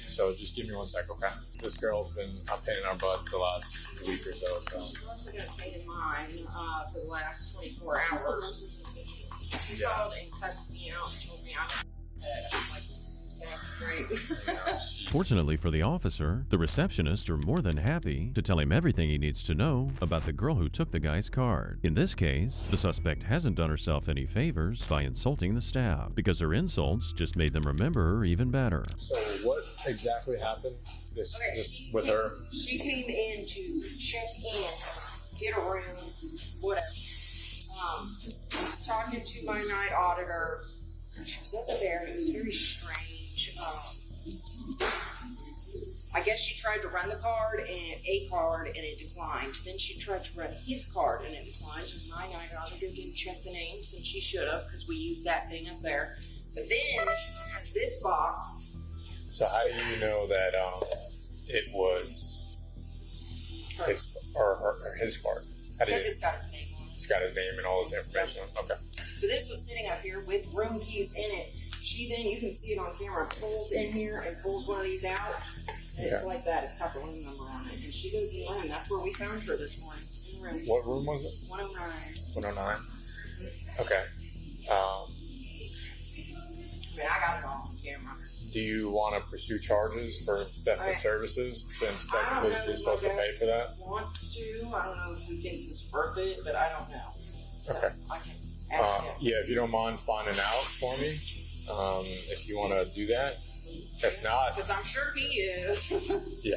H: So just give me 1 sec, okay? This girl's been a pain in our butt the last week or so.
S: She's also got a pain in mine for the last 24 hours. She
H: Yeah.
S: called and cussed me out and told me I was like, great.
C: Fortunately for the officer, the receptionists are more than happy to tell him everything he needs to know about the girl who took the guy's card. In this case, the suspect hasn't done herself any favors by insulting the staff, because her insults just made them remember her even better.
H: So what exactly happened with her?
S: She came in to check in, get a room, whatever. Was talking to my night auditor. She was up there, and it was very strange. I guess she tried to run the card and it declined. Then she tried to run his card and it declined. And my night auditor didn't check the names, and she should have, because we used that thing up there. But then this box.
H: So how do you know that it was his card?
S: Because it's got his name on it.
H: It's got his name and all his information. Okay.
S: So this was sitting up here with room keys in it. She then, you can see it on camera, pulls in here and pulls one of these out. And it's like that. It's got the room number on it. And she goes in the room. That's where we found her this morning. In the room.
H: What room was it?
S: 109.
H: 109? Okay.
S: I mean, I got it all on camera.
H: Do you want to pursue charges for theft of services, since technically she's supposed to pay for that?
S: Wants to. I don't know if he thinks it's worth it, but I don't know. So
H: Okay.
S: I can ask him.
H: Yeah, if you don't mind finding out for me, if you want to do that. If not,
S: Because I'm sure he is.
H: yeah.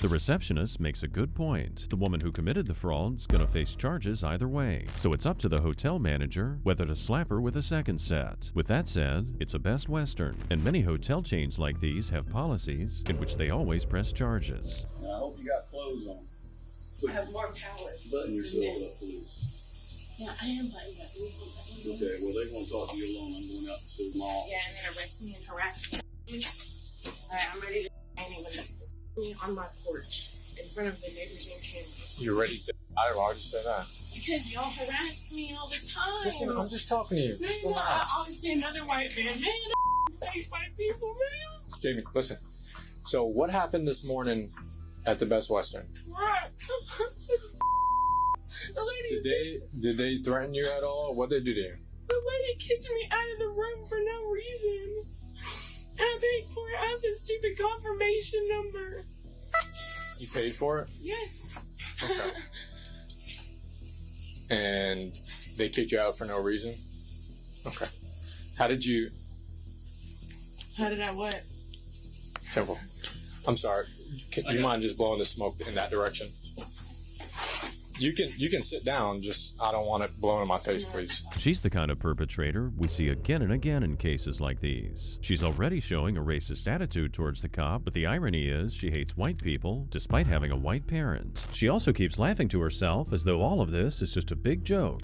C: The receptionist makes a good point. The woman who committed the fraud's gonna face charges either way, so it's up to the hotel manager whether to slap her with a second set. With that said, it's a Best Western, and many hotel chains like these have policies in which they always press charges.
T: I hope you got clothes on.
S: I have more palette.
T: Button yourself up, please.
F: Yeah, I am buttoned up.
K: Okay, well, they won't talk to you alone. I'm going out to the mall.
F: Yeah, and then arrest me and harass me. Alright, I'm ready to anyone that's me on my porch in front of the neighbors and cameras.
H: You're ready to die? Why would you say that?
F: Because y'all harass me all the time.
H: Listen, I'm just talking to you.
F: No,
H: Just
F: no, I
H: relax.
F: always see another white man. Man, I hate white people, man.
H: Jamie, listen. So what happened this morning at the Best Western?
F: What? The lady,
H: Did they threaten you at all? What did they do to you?
F: the lady kicked me out of the room for no reason. And I paid for it. I have this stupid confirmation number.
H: You paid for it?
F: Yes.
H: Okay. And they kicked you out for no reason? Okay. How did you...
F: How did I what?
H: Temple. I'm sorry. Do you mind just blowing the smoke in that direction? You can sit down, just I don't want it blown in my face, please.
C: She's the kind of perpetrator we see again and again in cases like these. She's already showing a racist attitude towards the cop, but the irony is she hates white people despite having a white parent. She also keeps laughing to herself as though all of this is just a big joke.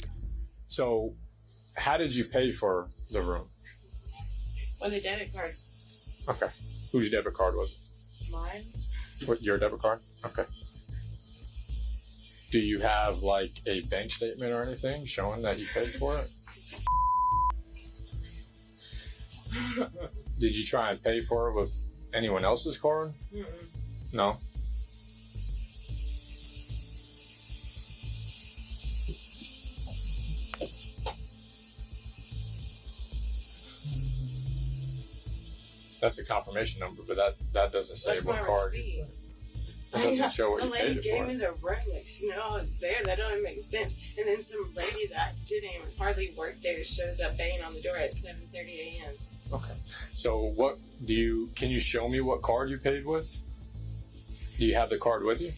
H: So, how did you pay for the room?
F: With a debit card.
H: Okay. Whose debit card was it?
F: Mine.
H: What, your debit card? Okay. Do you have like a bank statement or anything showing that you paid for it? Did you try and pay for it with anyone else's card?
F: Mm-mm.
H: No? That's the confirmation number, but that doesn't say
F: That's
H: what
F: my
H: card.
F: receipt.
H: It doesn't show what
F: The
H: you
F: lady
H: paid it
F: gave
H: for.
F: me the rug, like she knew I was there. That don't even make sense. And then some lady that didn't even hardly work there shows up banging on the door at 7:30 a.m.
H: Okay. So what can you show me what card you paid with? Do you have the card with you?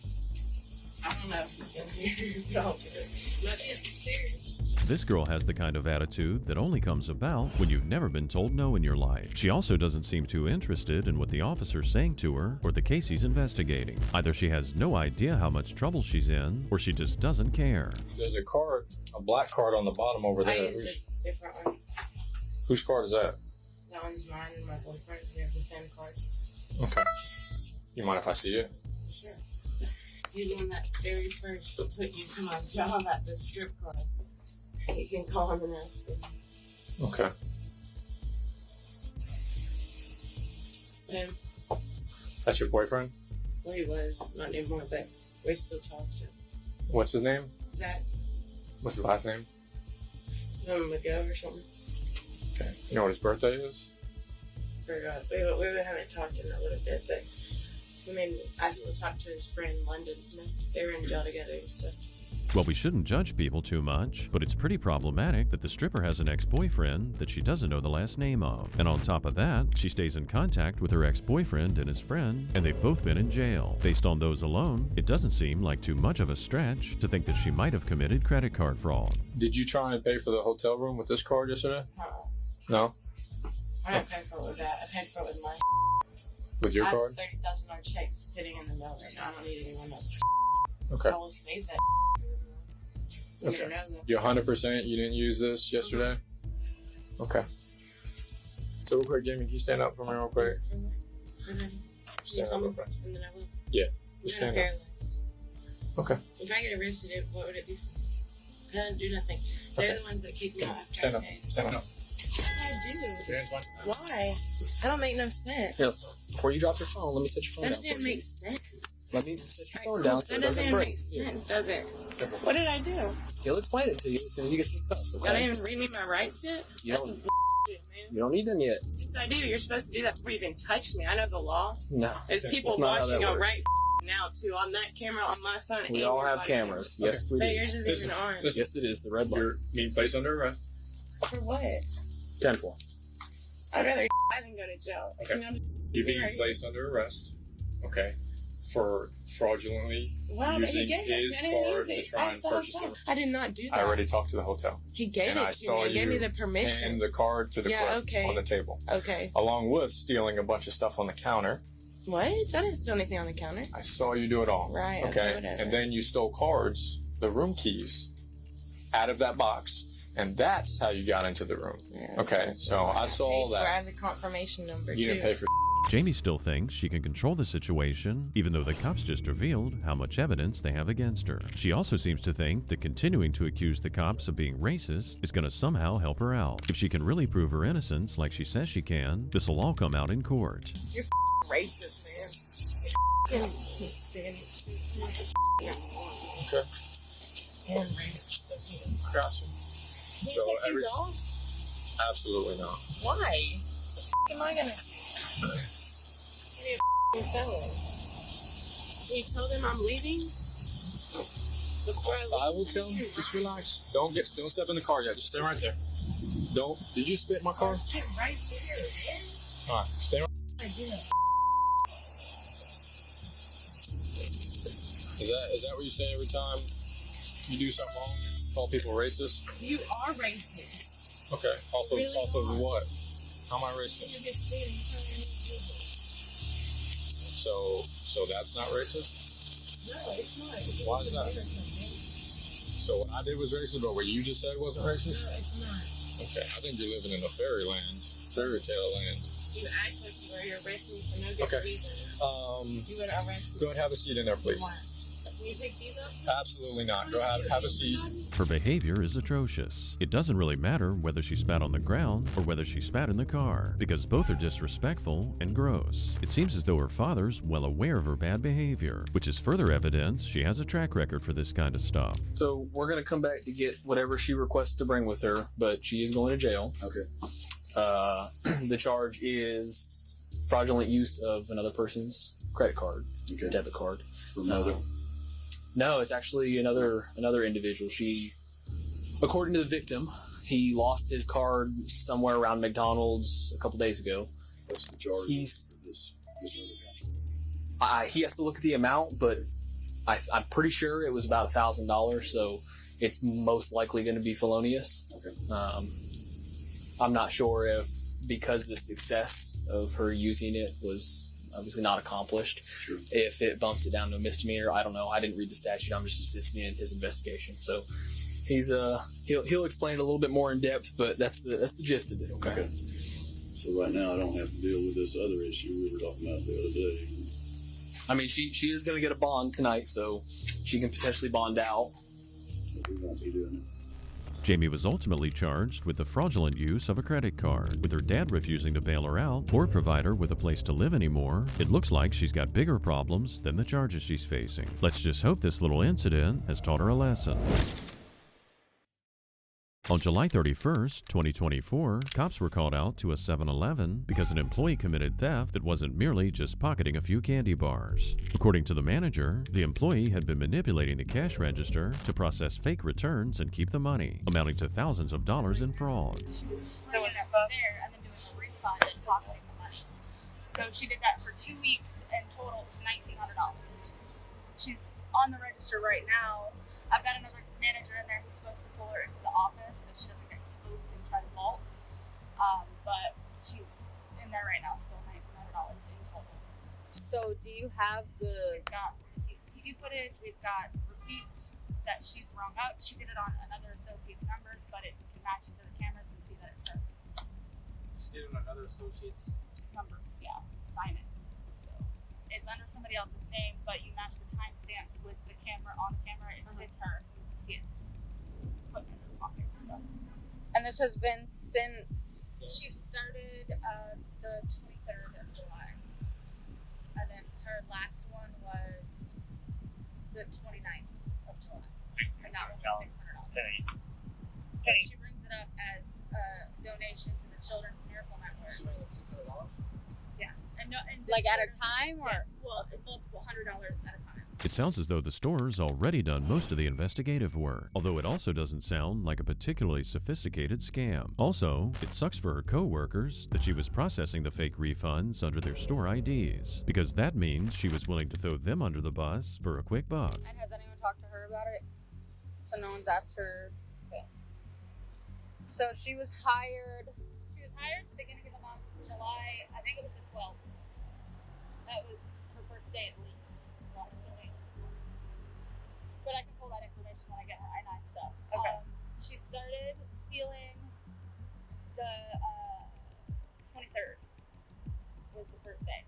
F: I don't know if it's in here. Don't do it. Not upstairs.
C: This girl has the kind of attitude that only comes about when you've never been told no in your life. She also doesn't seem too interested in what the officer's saying to her or the case he's investigating. Either she has no idea how much trouble she's in, or she just doesn't care.
H: There's a card, a black card on the bottom over
F: I
H: there.
F: used a different one.
H: Whose card is that?
F: That one's mine and my boyfriend's. We have the same card.
H: Okay. You mind if I see it?
F: Sure. He's the one that very first took you to my job at the strip club. You can call him and ask him.
H: Okay.
F: Him.
H: That's your boyfriend?
F: Well, he was. Not anymore, but we still talk to him.
H: What's his name?
F: Zach.
H: What's his last name?
F: McGo or something.
H: Okay. You know what his birthday is?
F: Forgot. We haven't talked in a little bit, but I still talk to his friend London Smith. They were in jail together and stuff.
C: Well, we shouldn't judge people too much, but it's pretty problematic that the stripper has an ex-boyfriend that she doesn't know the last name of. And on top of that, she stays in contact with her ex-boyfriend and his friend, and they've both been in jail. Based on those alone, it doesn't seem like too much of a stretch to think that she might have committed credit card fraud.
H: Did you try and pay for the hotel room with this card yesterday? No?
F: I didn't pay for it with that. I paid for it with mine.
H: With your card?
F: I have $30,000 checks sitting in the mail right now. I don't need anyone else.
H: Okay.
F: I will save that.
H: Okay. You're 100% you didn't use this yesterday? Okay. So real quick, Jamie, can you stand up for me real quick? Stand up real quick.
F: And then I will.
H: Yeah. Just stand up. Okay.
F: If I get arrested, what would it be for? I didn't do nothing. They're the ones that kick me out.
H: Stand up. Stand up.
F: I do. Why? I don't make no sense.
T: Here, before you drop your phone, let me set your phone
F: That
T: down.
F: doesn't make sense.
T: Let me set your phone down so
F: That
T: it doesn't
F: doesn't
T: break.
F: make sense, does it? What did I do?
T: He'll explain it to you as soon as you get some cups,
F: Y'all
T: okay?
F: didn't even read me my rights yet?
T: You
F: That's
T: don't,
F: bullshit, man.
T: you don't need them yet.
F: Yes, I do. You're supposed to do that before you even touch me. I know the law.
T: No.
F: There's people
T: That's not how
F: watching
T: that
F: on
T: works.
F: right now, too, on that camera, on my phone.
T: We
F: and
T: all
F: your
T: have
F: body
T: cameras.
F: camera.
T: Yes, we
F: But
T: do.
F: yours isn't even on.
T: Yes, it is. The red light.
H: You're being placed under arrest.
F: For what?
T: 10-4.
F: I'd rather I than go to jail.
H: Okay.
F: You know,
H: You're being
F: right.
H: placed under arrest. Okay. For fraudulently
F: Wow, but he
H: using
F: gave it.
H: his
F: I didn't
H: card
F: use
H: to
F: it.
H: try and purchase it.
F: I did not do that.
H: I already talked to the hotel.
F: He gave
H: and
F: it
H: I
F: to
H: saw
F: me. He gave me
H: you
F: the permission.
H: hand the card to the
F: Yeah,
H: clerk
F: okay.
H: on the table.
F: Okay.
H: Along with stealing a bunch of stuff on the counter.
F: What? I didn't steal anything on the counter.
H: I saw you do it all.
F: Right, okay,
H: Okay.
F: whatever.
H: And then you stole cards, the room keys,
T: out of that box, and that's how you got into the room. Okay, so I saw
U: I
T: that.
U: have the confirmation number
T: You didn't pay for.
C: Jamie still thinks she can control the situation, even though the cops just revealed how much evidence they have against her. She also seems to think that continuing to accuse the cops of being racist is going to somehow help her out. If she can really prove her innocence like she says she can, this will all come out in court.
U: You're racist, man. You're Hispanic.
T: Okay.
U: And racist.
T: Gotcha.
U: Can you
T: So
U: take these off?
T: Absolutely not.
U: Why? The am I gonna? What are you selling? Can you tell them I'm leaving? Before I leave?
T: I will tell them. Just relax. Don't step in the car yet. Just stay right there. Don't. Did you spit in my car?
U: Sit right there, man.
T: All right. Stay right.
U: I did.
T: Is that what you say every time you do something wrong? Call people racist?
U: You are racist.
T: Okay. Off of
U: Really
T: off of
U: are.
T: what? How am I racist?
U: You're Hispanic.
T: So that's not racist?
U: No, it's not.
T: Why is that? So what I did was racist, but what you just said wasn't racist?
U: No, it's not.
T: Okay. I think you're living in a fairy tale land.
U: You act like you are. You're arresting me for no good
T: Okay.
U: reason.
T: You
U: would arrest me.
T: Go ahead, have a seat in there, please.
U: Why? Can you take these up?
T: Absolutely not. Go ahead, have a seat.
C: Her behavior is atrocious. It doesn't really matter whether she spat on the ground or whether she spat in the car, because both are disrespectful and gross. It seems as though her father's well aware of her bad behavior, which is further evidence she has a track record for this kind of stuff.
T: So we're gonna come back to get whatever she requests to bring with her, but she is going to jail.
V: Okay.
T: The charge is fraudulent use of another person's credit card, debit card. No, it's actually another individual. According to the victim, he lost his card somewhere around McDonald's a couple days ago.
V: What's the charge? This other guy.
T: He has to look at the amount, but I'm pretty sure it was about $1,000, so it's most likely going to be felonious.
V: Okay.
T: I'm not sure if because the success of her using it was obviously not accomplished.
V: Sure.
T: If it bumps it down to a misdemeanor, I don't know. I didn't read the statute. I'm just assisting in his investigation. So he's he'll explain it a little bit more in depth, but that's the gist of it. Okay.
V: So right now I don't have to deal with this other issue we were talking about the other day.
T: I mean, she is going to get a bond tonight, so she can potentially bond out.
V: We won't be doing it.
C: Jamie was ultimately charged with the fraudulent use of a credit card. With her dad refusing to bail her out or provide her with a place to live anymore, it looks like she's got bigger problems than the charges she's facing. Let's just hope this little incident has taught her a lesson. On July 31st, 2024, cops were called out to a 7-Eleven because an employee committed theft that wasn't merely just pocketing a few candy bars. According to the manager, the employee had been manipulating the cash register to process fake returns and keep the money, amounting to thousands of dollars in fraud.
W: She was throwing it above there and then doing a refund and pocketing the money. So she did that for 2 weeks and total it was $1,900. She's on the register right now. I've got another manager in there who's supposed to pull her into the office so she doesn't get spooked and try to vault. But she's in there right now, still $1,900 in total. So do you have we've got the CCTV footage, we've got receipts that she's rung up. She did it on another associate's numbers, but it can match it to the cameras and see that it's her.
R: She did it on another associates.
W: Numbers, yeah, sign it. So it's under somebody else's name, but you match the timestamps with the camera on the camera. It's her. You can see it just putting it in her pocket and stuff.
X: And this has been since
W: She started the 23rd of July, and then her last one was the 29th of July, and that one was $600. So she brings it up as a donation to the Children's Miracle Network.
R: She made $600.
W: Yeah, and
X: like at a time or
W: multiple $100 at a time.
C: It sounds as though the store's already done most of the investigative work, although it also doesn't sound like a particularly sophisticated scam. Also, it sucks for her co-workers that she was processing the fake refunds under their store IDs, because that means she was willing to throw them under the bus for a quick buck.
X: And has anyone talked to her about it? So no one's asked her. Okay. So she was hired.
W: She was hired at the beginning of the month, July, I think it was the 12th. That was her first day at least, so I'm assuming it was the 12th. But I can pull that information when I get her I-9 stuff.
X: Okay.
W: She started stealing the 23rd was the first day.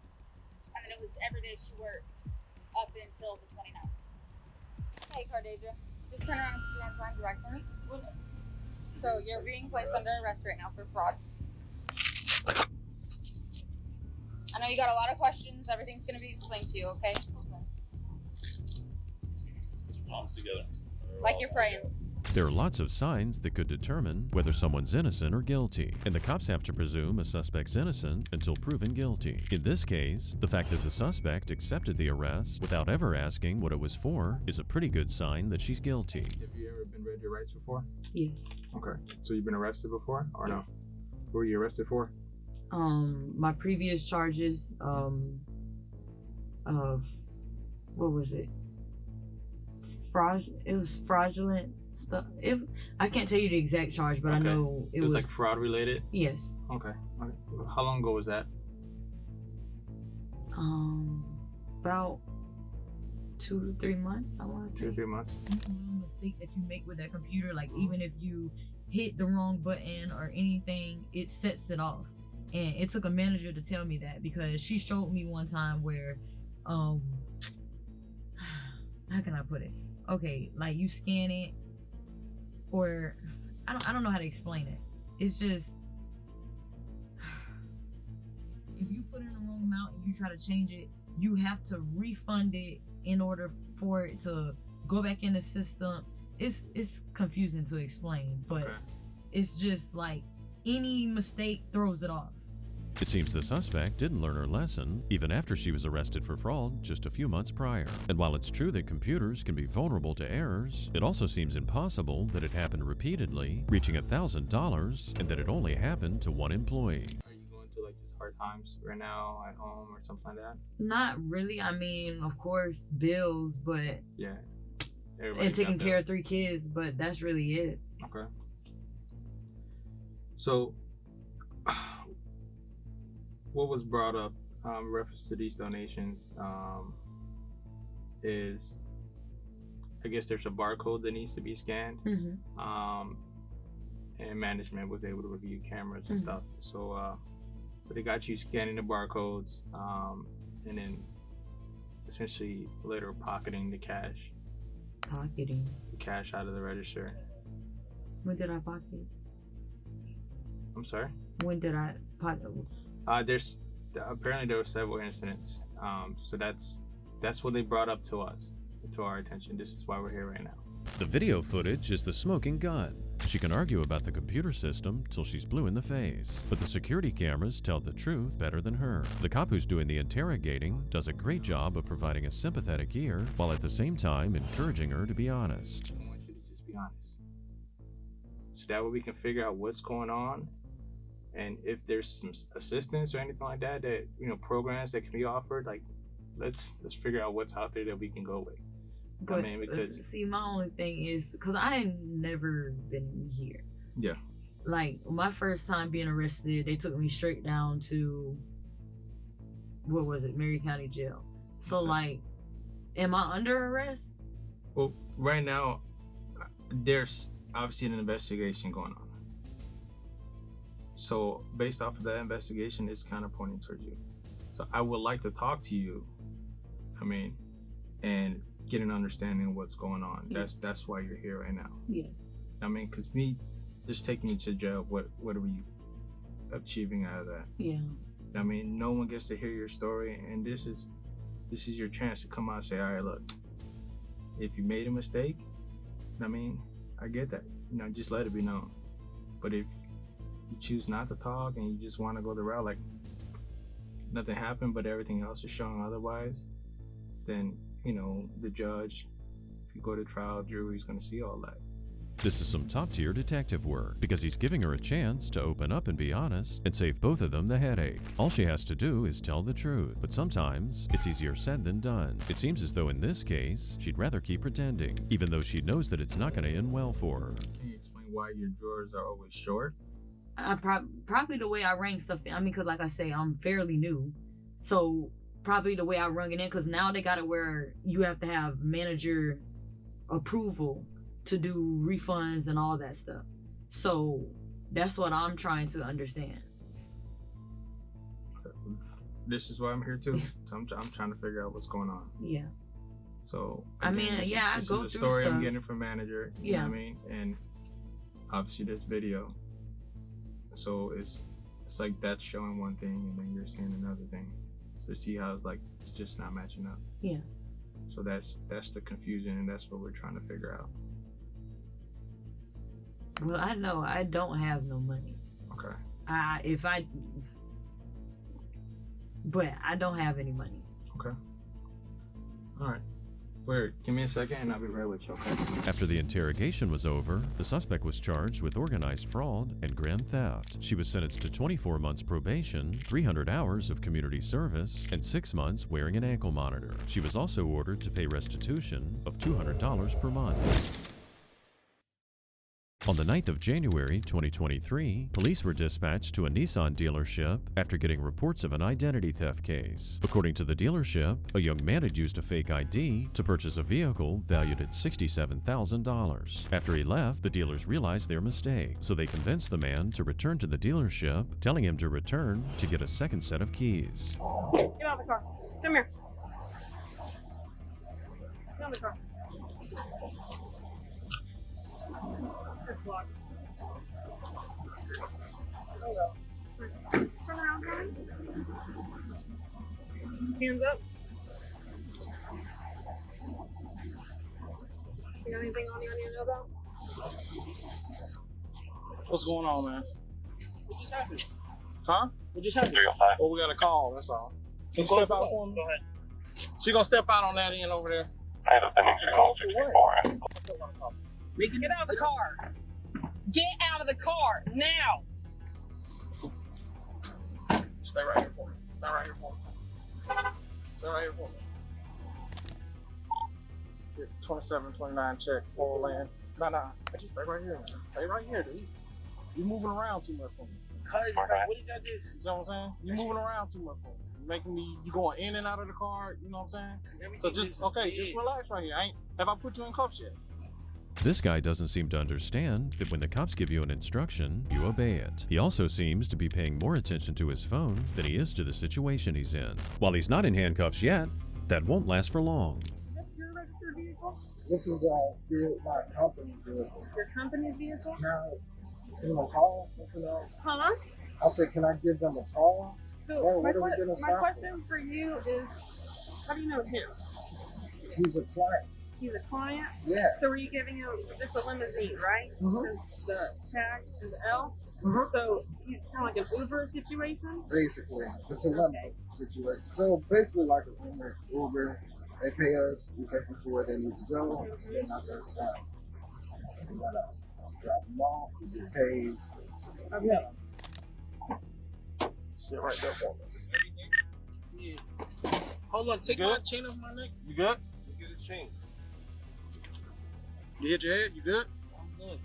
W: And then it was every day she worked up until the 29th. Hey, Cardasia, just turn around and put your hands behind your back for me. So you're being placed under arrest right now for fraud. I know you got a lot of questions. Everything's going to be explained to you, okay?
V: Palms together.
W: Like you're praying.
C: There are lots of signs that could determine whether someone's innocent or guilty, and the cops have to presume a suspect's innocent until proven guilty. In this case, the fact that the suspect accepted the arrest without ever asking what it was for is a pretty good sign that she's guilty.
R: Have you ever been read your rights before?
Q: Yes.
R: Okay. So you've been arrested before or no?
Q: Yes.
R: What were you arrested for?
Q: My previous charges of what was it? It was fraudulent stuff. I can't tell you the exact charge, but I know
R: it was like fraud related.
Q: Yes.
R: Okay. How long ago was that?
Q: About 2 to 3 months. I want to say.
R: 2 to 3 months.
Q: One mistake that you make with that computer, like even if you hit the wrong button or anything, it sets it off. And it took a manager to tell me that, because she showed me one time where, how can I put it? Okay, like you scan it, or I don't know how to explain it. It's just, if you put in the wrong amount and you try to change it, you have to refund it in order for it to go back in the system. It's confusing to explain, but it's just like any mistake throws it off.
C: It seems the suspect didn't learn her lesson even after she was arrested for fraud just a few months prior. And while it's true that computers can be vulnerable to errors, it also seems impossible that it happened repeatedly, reaching $1,000, and that it only happened to one employee.
R: Are you going through like just hard times right now at home or something like that?
Q: Not really. I mean, of course, bills, but
R: yeah,
Q: and taking care of 3 kids, but that's really it.
R: Okay. So, what was brought up in reference to these donations is, I guess there's a barcode that needs to be scanned, and management was able to review cameras and stuff. So, but they got you scanning the barcodes, and then essentially later pocketing the cash.
Q: Pocketing?
R: The cash out of the register.
Q: When did I pocket?
R: I'm sorry?
Q: When did I pocket?
R: There's apparently there were several incidents. So that's what they brought up to us, to our attention. This is why we're here right now.
C: The video footage is the smoking gun. She can argue about the computer system till she's blue in the face, but the security cameras tell the truth better than her. The cop who's doing the interrogating does a great job of providing a sympathetic ear, while at the same time encouraging her to be honest.
R: I want you to just be honest, so that way we can figure out what's going on, and if there's some assistance or anything like that, programs that can be offered, like let's figure out what's out there that we can go with.
Q: But
R: I mean, because
Q: see, my only thing is, because I ain't never been here.
R: Yeah.
Q: Like, my first time being arrested, they took me straight down to, what was it, Mary County Jail. So, like, am I under arrest?
R: Well, right now, there's obviously an investigation going on. So, based off of that investigation, it's kind of pointing towards you. So, I would like to talk to you, and get an understanding of what's going on. That's why you're here right now.
Q: Yes.
R: Because me just taking you to jail, what are we achieving out of that?
Q: Yeah.
R: No one gets to hear your story, and this is your chance to come out and say, all right, look, if you made a mistake, I get that. Just let it be known. But if you choose not to talk and you just want to go the route like nothing happened, but everything else is showing otherwise, then the judge, if you go to trial, jury's going to see all that.
C: This is some top-tier detective work, because he's giving her a chance to open up and be honest and save both of them the headache. All she has to do is tell the truth, but sometimes it's easier said than done. It seems as though in this case, she'd rather keep pretending, even though she knows that it's not going to end well for her.
R: Can you explain why your drawers are always short?
Q: Probably the way I rang stuff in. Because like I say, I'm fairly new, so probably the way I rung it in, because now they got it where you have to have manager approval to do refunds and all that stuff. So that's what I'm trying to understand.
R: This is why I'm here too. So I'm trying to figure out what's going on.
Q: Yeah.
R: So
Q: I mean,
R: this,
Q: yeah, I
R: this
Q: go
R: is the
Q: through
R: story I'm
Q: stuff.
R: getting from manager. You know what I mean? And obviously there's video. So it's like that's showing one thing and then you're seeing another thing. So see how it's like it's just not matching up.
Q: Yeah.
R: So that's the confusion and that's what we're trying to figure out.
Q: Well, I know I don't have no money.
R: Okay.
Q: But I don't have any money.
R: Okay. All right. Wait, give me a second and I'll be right with you, okay?
C: After the interrogation was over, the suspect was charged with organized fraud and grand theft. She was sentenced to 24 months probation, 300 hours of community service, and 6 months wearing an ankle monitor. She was also ordered to pay restitution of $200 per month. On the 9th of January 2023, police were dispatched to a Nissan dealership after getting reports of an identity theft case. According to the dealership, a young man had used a fake ID to purchase a vehicle valued at $67,000. After he left, the dealers realized their mistake, so they convinced the man to return to the dealership, telling him to return to get a second set of keys.
U: Get out of the car. Come here. Get out of the car. This block. Turn around, Tommy. Hands up. You got anything on you I need to know about?
P: What's going on, man?
U: What just happened?
P: Huh? What just happened? Oh, we got a call, that's all. Can you step out for me? Go ahead. She gonna step out on that end over there.
U: Get out of the car. Get out of the car now.
P: Stay right here for me. Stay right here for me. Stay right here for me. 2729 check, Oil Land. Nah. Just stay right here, man. Stay right here, dude. You moving around too much for me. What do you got this? You know what I'm saying? You moving around too much for me. You going in and out of the car, you know what I'm saying? So just relax right here. Have I put you in cuffs yet?
C: This guy doesn't seem to understand that when the cops give you an instruction, you obey it. He also seems to be paying more attention to his phone than he is to the situation he's in. While he's not in handcuffs yet, that won't last for long.
U: Is this your registered vehicle?
L: This is my company's vehicle.
U: Your company's vehicle?
L: Now, can I call?
U: Huh?
L: I said, can I give them a call?
U: So my question for you is, how do you know him?
L: He's a client.
U: He's a client?
L: Yeah.
U: So were you giving him, it's a limousine, right?
L: Mhm.
U: Because the tag is L?
L: Mhm.
U: So it's kind of like an Uber situation?
L: Basically, it's a limo situation. So basically, like a Uber, they pay us, we take them to where they need to go, they're not going to stop. We gotta drop them off, we get paid.
U: Okay.
P: Sit right there for me. Yeah. Hold on, take my chain off my neck. You good? You get a chain. You hit your head? You good? I'm good.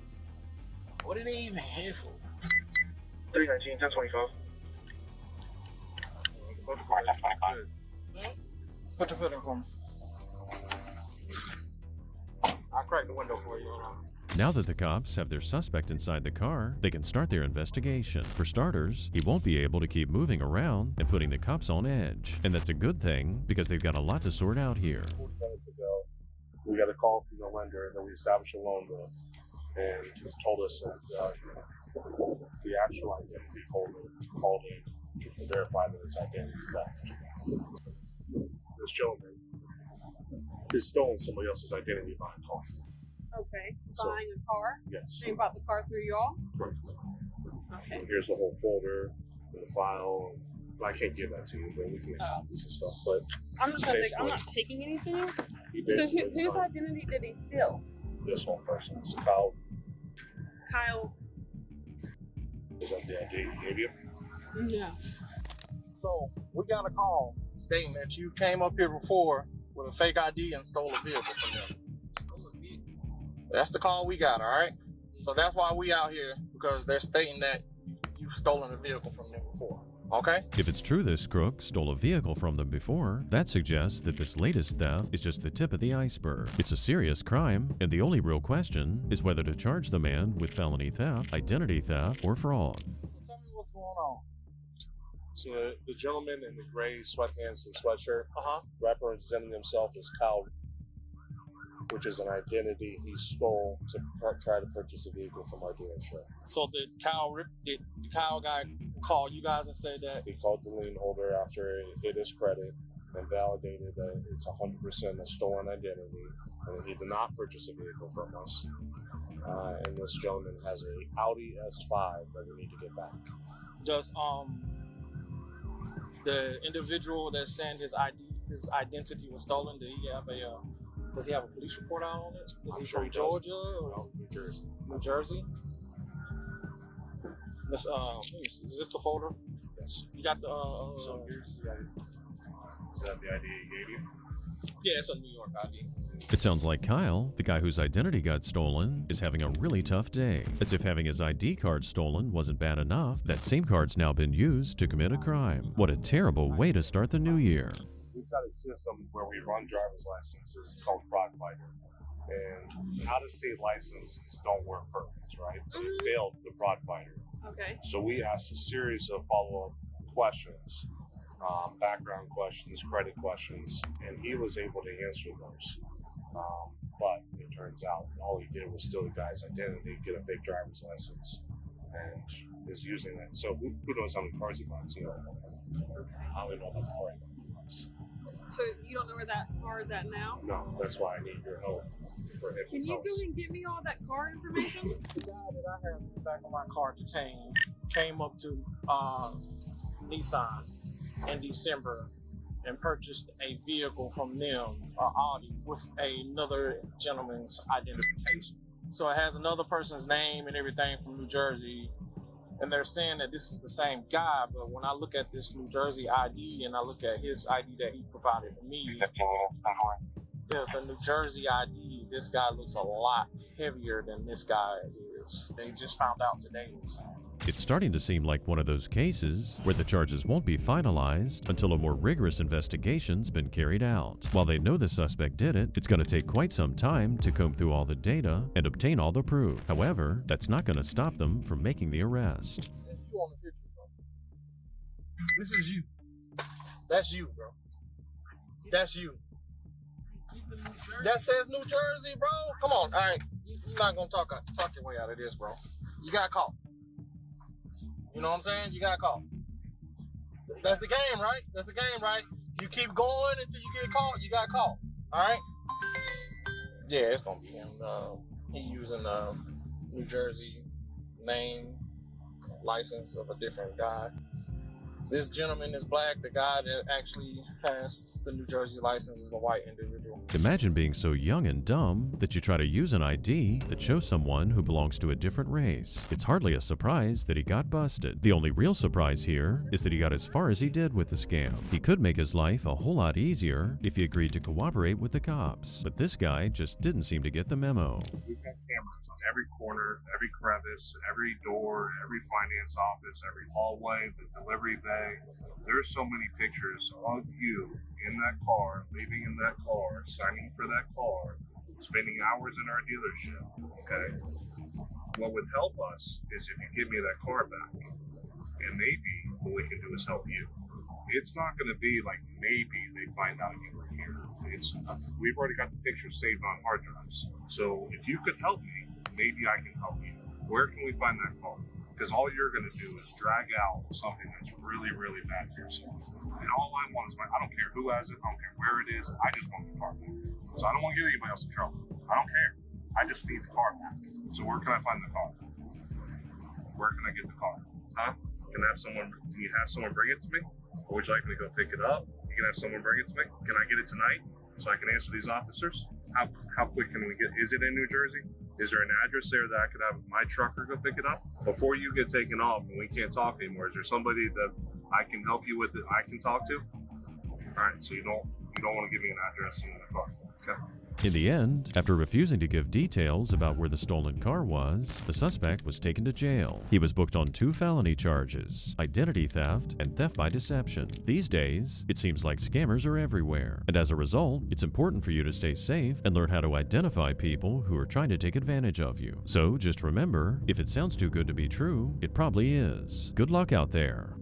P: What are they even here for?
G: 319, 1025.
P: Put your foot in for me. I'll crack the window for you. Hold on.
C: Now that the cops have their suspect inside the car, they can start their investigation. For starters, he won't be able to keep moving around and putting the cops on edge. And that's a good thing because they've got a lot to sort out here.
G: 40 minutes ago, we got a call from the lender that we established a loan with and told us that the actual identity holder called in to verify that it's identity theft. This gentleman is stolen somebody else's identity behind a car.
U: Okay.
G: So-
U: Buying a car?
G: Yes.
U: They bought the car through y'all?
G: Correct.
U: Okay.
G: Here's the whole folder and the file. I can't give that to you, but we can make copies and stuff. But
U: I'm not gonna
G: basically,
U: I'm not taking anything.
G: he
U: So
G: basically
U: whose
G: signed
U: identity did he steal?
G: this one person's. Kyle,
U: Kyle?
G: is that the ID he gave you?
U: No.
P: So we got a call stating that you came up here before with a fake ID and stole a vehicle from them. That's the call we got, all right? So that's why we out here, because they're stating that you've stolen a vehicle from them before.
E: Okay.
C: If it's true this crook stole a vehicle from them before, that suggests that this latest theft is just the tip of the iceberg. It's a serious crime, and the only real question is whether to charge the man with felony theft, identity theft, or fraud.
P: Tell me what's going on.
G: So the gentleman in the gray sweatpants and sweatshirt representing himself as Kyle, which is an identity he stole to try to purchase a vehicle from our dealership.
P: So did Kyle guy call you guys and say that?
G: He called the lien holder after it hit his credit and validated that it's 100% a stolen identity, and he did not purchase a vehicle from us. And this gentleman has a Audi S5 that we need to get back.
P: Does the individual that saying his identity was stolen, does he have a police report out on it? Is he from Georgia or
G: New Jersey?
P: New Jersey. Let's, is this the folder?
G: Yes.
P: You got the
G: so here's the ID. Is that the ID he gave you?
P: Yeah, it's a New York ID.
C: It sounds like Kyle, the guy whose identity got stolen, is having a really tough day. As if having his ID card stolen wasn't bad enough, that same card's now been used to commit a crime. What a terrible way to start the new year.
G: We've got a system where we run driver's licenses called Fraud Fighter. And out-of-state licenses don't work perfect, right? But it failed the Fraud Fighter.
W: Okay.
G: So we asked a series of follow-up questions, background questions, credit questions, and he was able to answer those. But it turns out all he did was steal the guy's identity, get a fake driver's license, and is using that. So who knows how many cars he buys? You know, I only know about the car he buys.
W: So you don't know where that car is at now?
G: No, that's why I need your help for him.
W: Can you go and get me all that car information?
P: The guy that I have in the back of my car detained came up to Nissan in December and purchased a vehicle from them, an Audi, with another gentleman's identification. So it has another person's name and everything from New Jersey, and they're saying that this is the same guy, but when I look at this New Jersey ID and I look at his ID that he provided for me, the New Jersey ID, this guy looks a lot heavier than this guy is. They just found out today.
C: It's starting to seem like one of those cases where the charges won't be finalized until a more rigorous investigation's been carried out. While they know the suspect did it, it's going to take quite some time to comb through all the data and obtain all the proof. However, that's not going to stop them from making the arrest.
P: You on the picture, bro. This is you. That's you, bro. That's you. That says New Jersey, bro. Come on, all right. You're not gonna talk your way out of this, bro. You got caught. You know what I'm saying? You got caught. That's the game, right? That's the game, right? You keep going until you get caught. You got caught. All right? Yeah, it's gonna be him. He using a New Jersey name, license of a different guy. This gentleman is black. The guy that actually has the New Jersey license is a white individual.
C: Imagine being so young and dumb that you try to use an ID that shows someone who belongs to a different race. It's hardly a surprise that he got busted. The only real surprise here is that he got as far as he did with the scam. He could make his life a whole lot easier if he agreed to cooperate with the cops. But this guy just didn't seem to get the memo.
G: We've got cameras on every corner, every crevice, every door, every finance office, every hallway, the delivery bay. There's so many pictures of you in that car, leaving in that car, signing for that car, spending hours in our dealership, okay? What would help us is if you give me that car back, and maybe what we can do is help you. It's not going to be like maybe they find out you were here. We've already got the pictures saved on hard drives. So if you could help me, maybe I can help you. Where can we find that car? Because all you're going to do is drag out something that's really, really bad for yourself. And all I want is I don't care who has it, I don't care where it is, I just want the car back. So I don't want to get anybody else in trouble. I don't care. I just need the car back. So where can I find the car? Where can I get the car? Huh? Can you have someone bring it to me? Or would you like me to go pick it up? You can have someone bring it to me? Can I get it tonight so I can answer these officers? How quick can we get? Is it in New Jersey? Is there an address there that I could have my trucker go pick it up? Before you get taken off and we can't talk anymore, is there somebody that I can help you with that I can talk to? All right, so you don't want to give me an address in the car, okay?
C: In the end, after refusing to give details about where the stolen car was, the suspect was taken to jail. He was booked on 2 felony charges: identity theft and theft by deception. These days, it seems like scammers are everywhere, and as a result, it's important for you to stay safe and learn how to identify people who are trying to take advantage of you. So just remember, if it sounds too good to be true, it probably is. Good luck out there.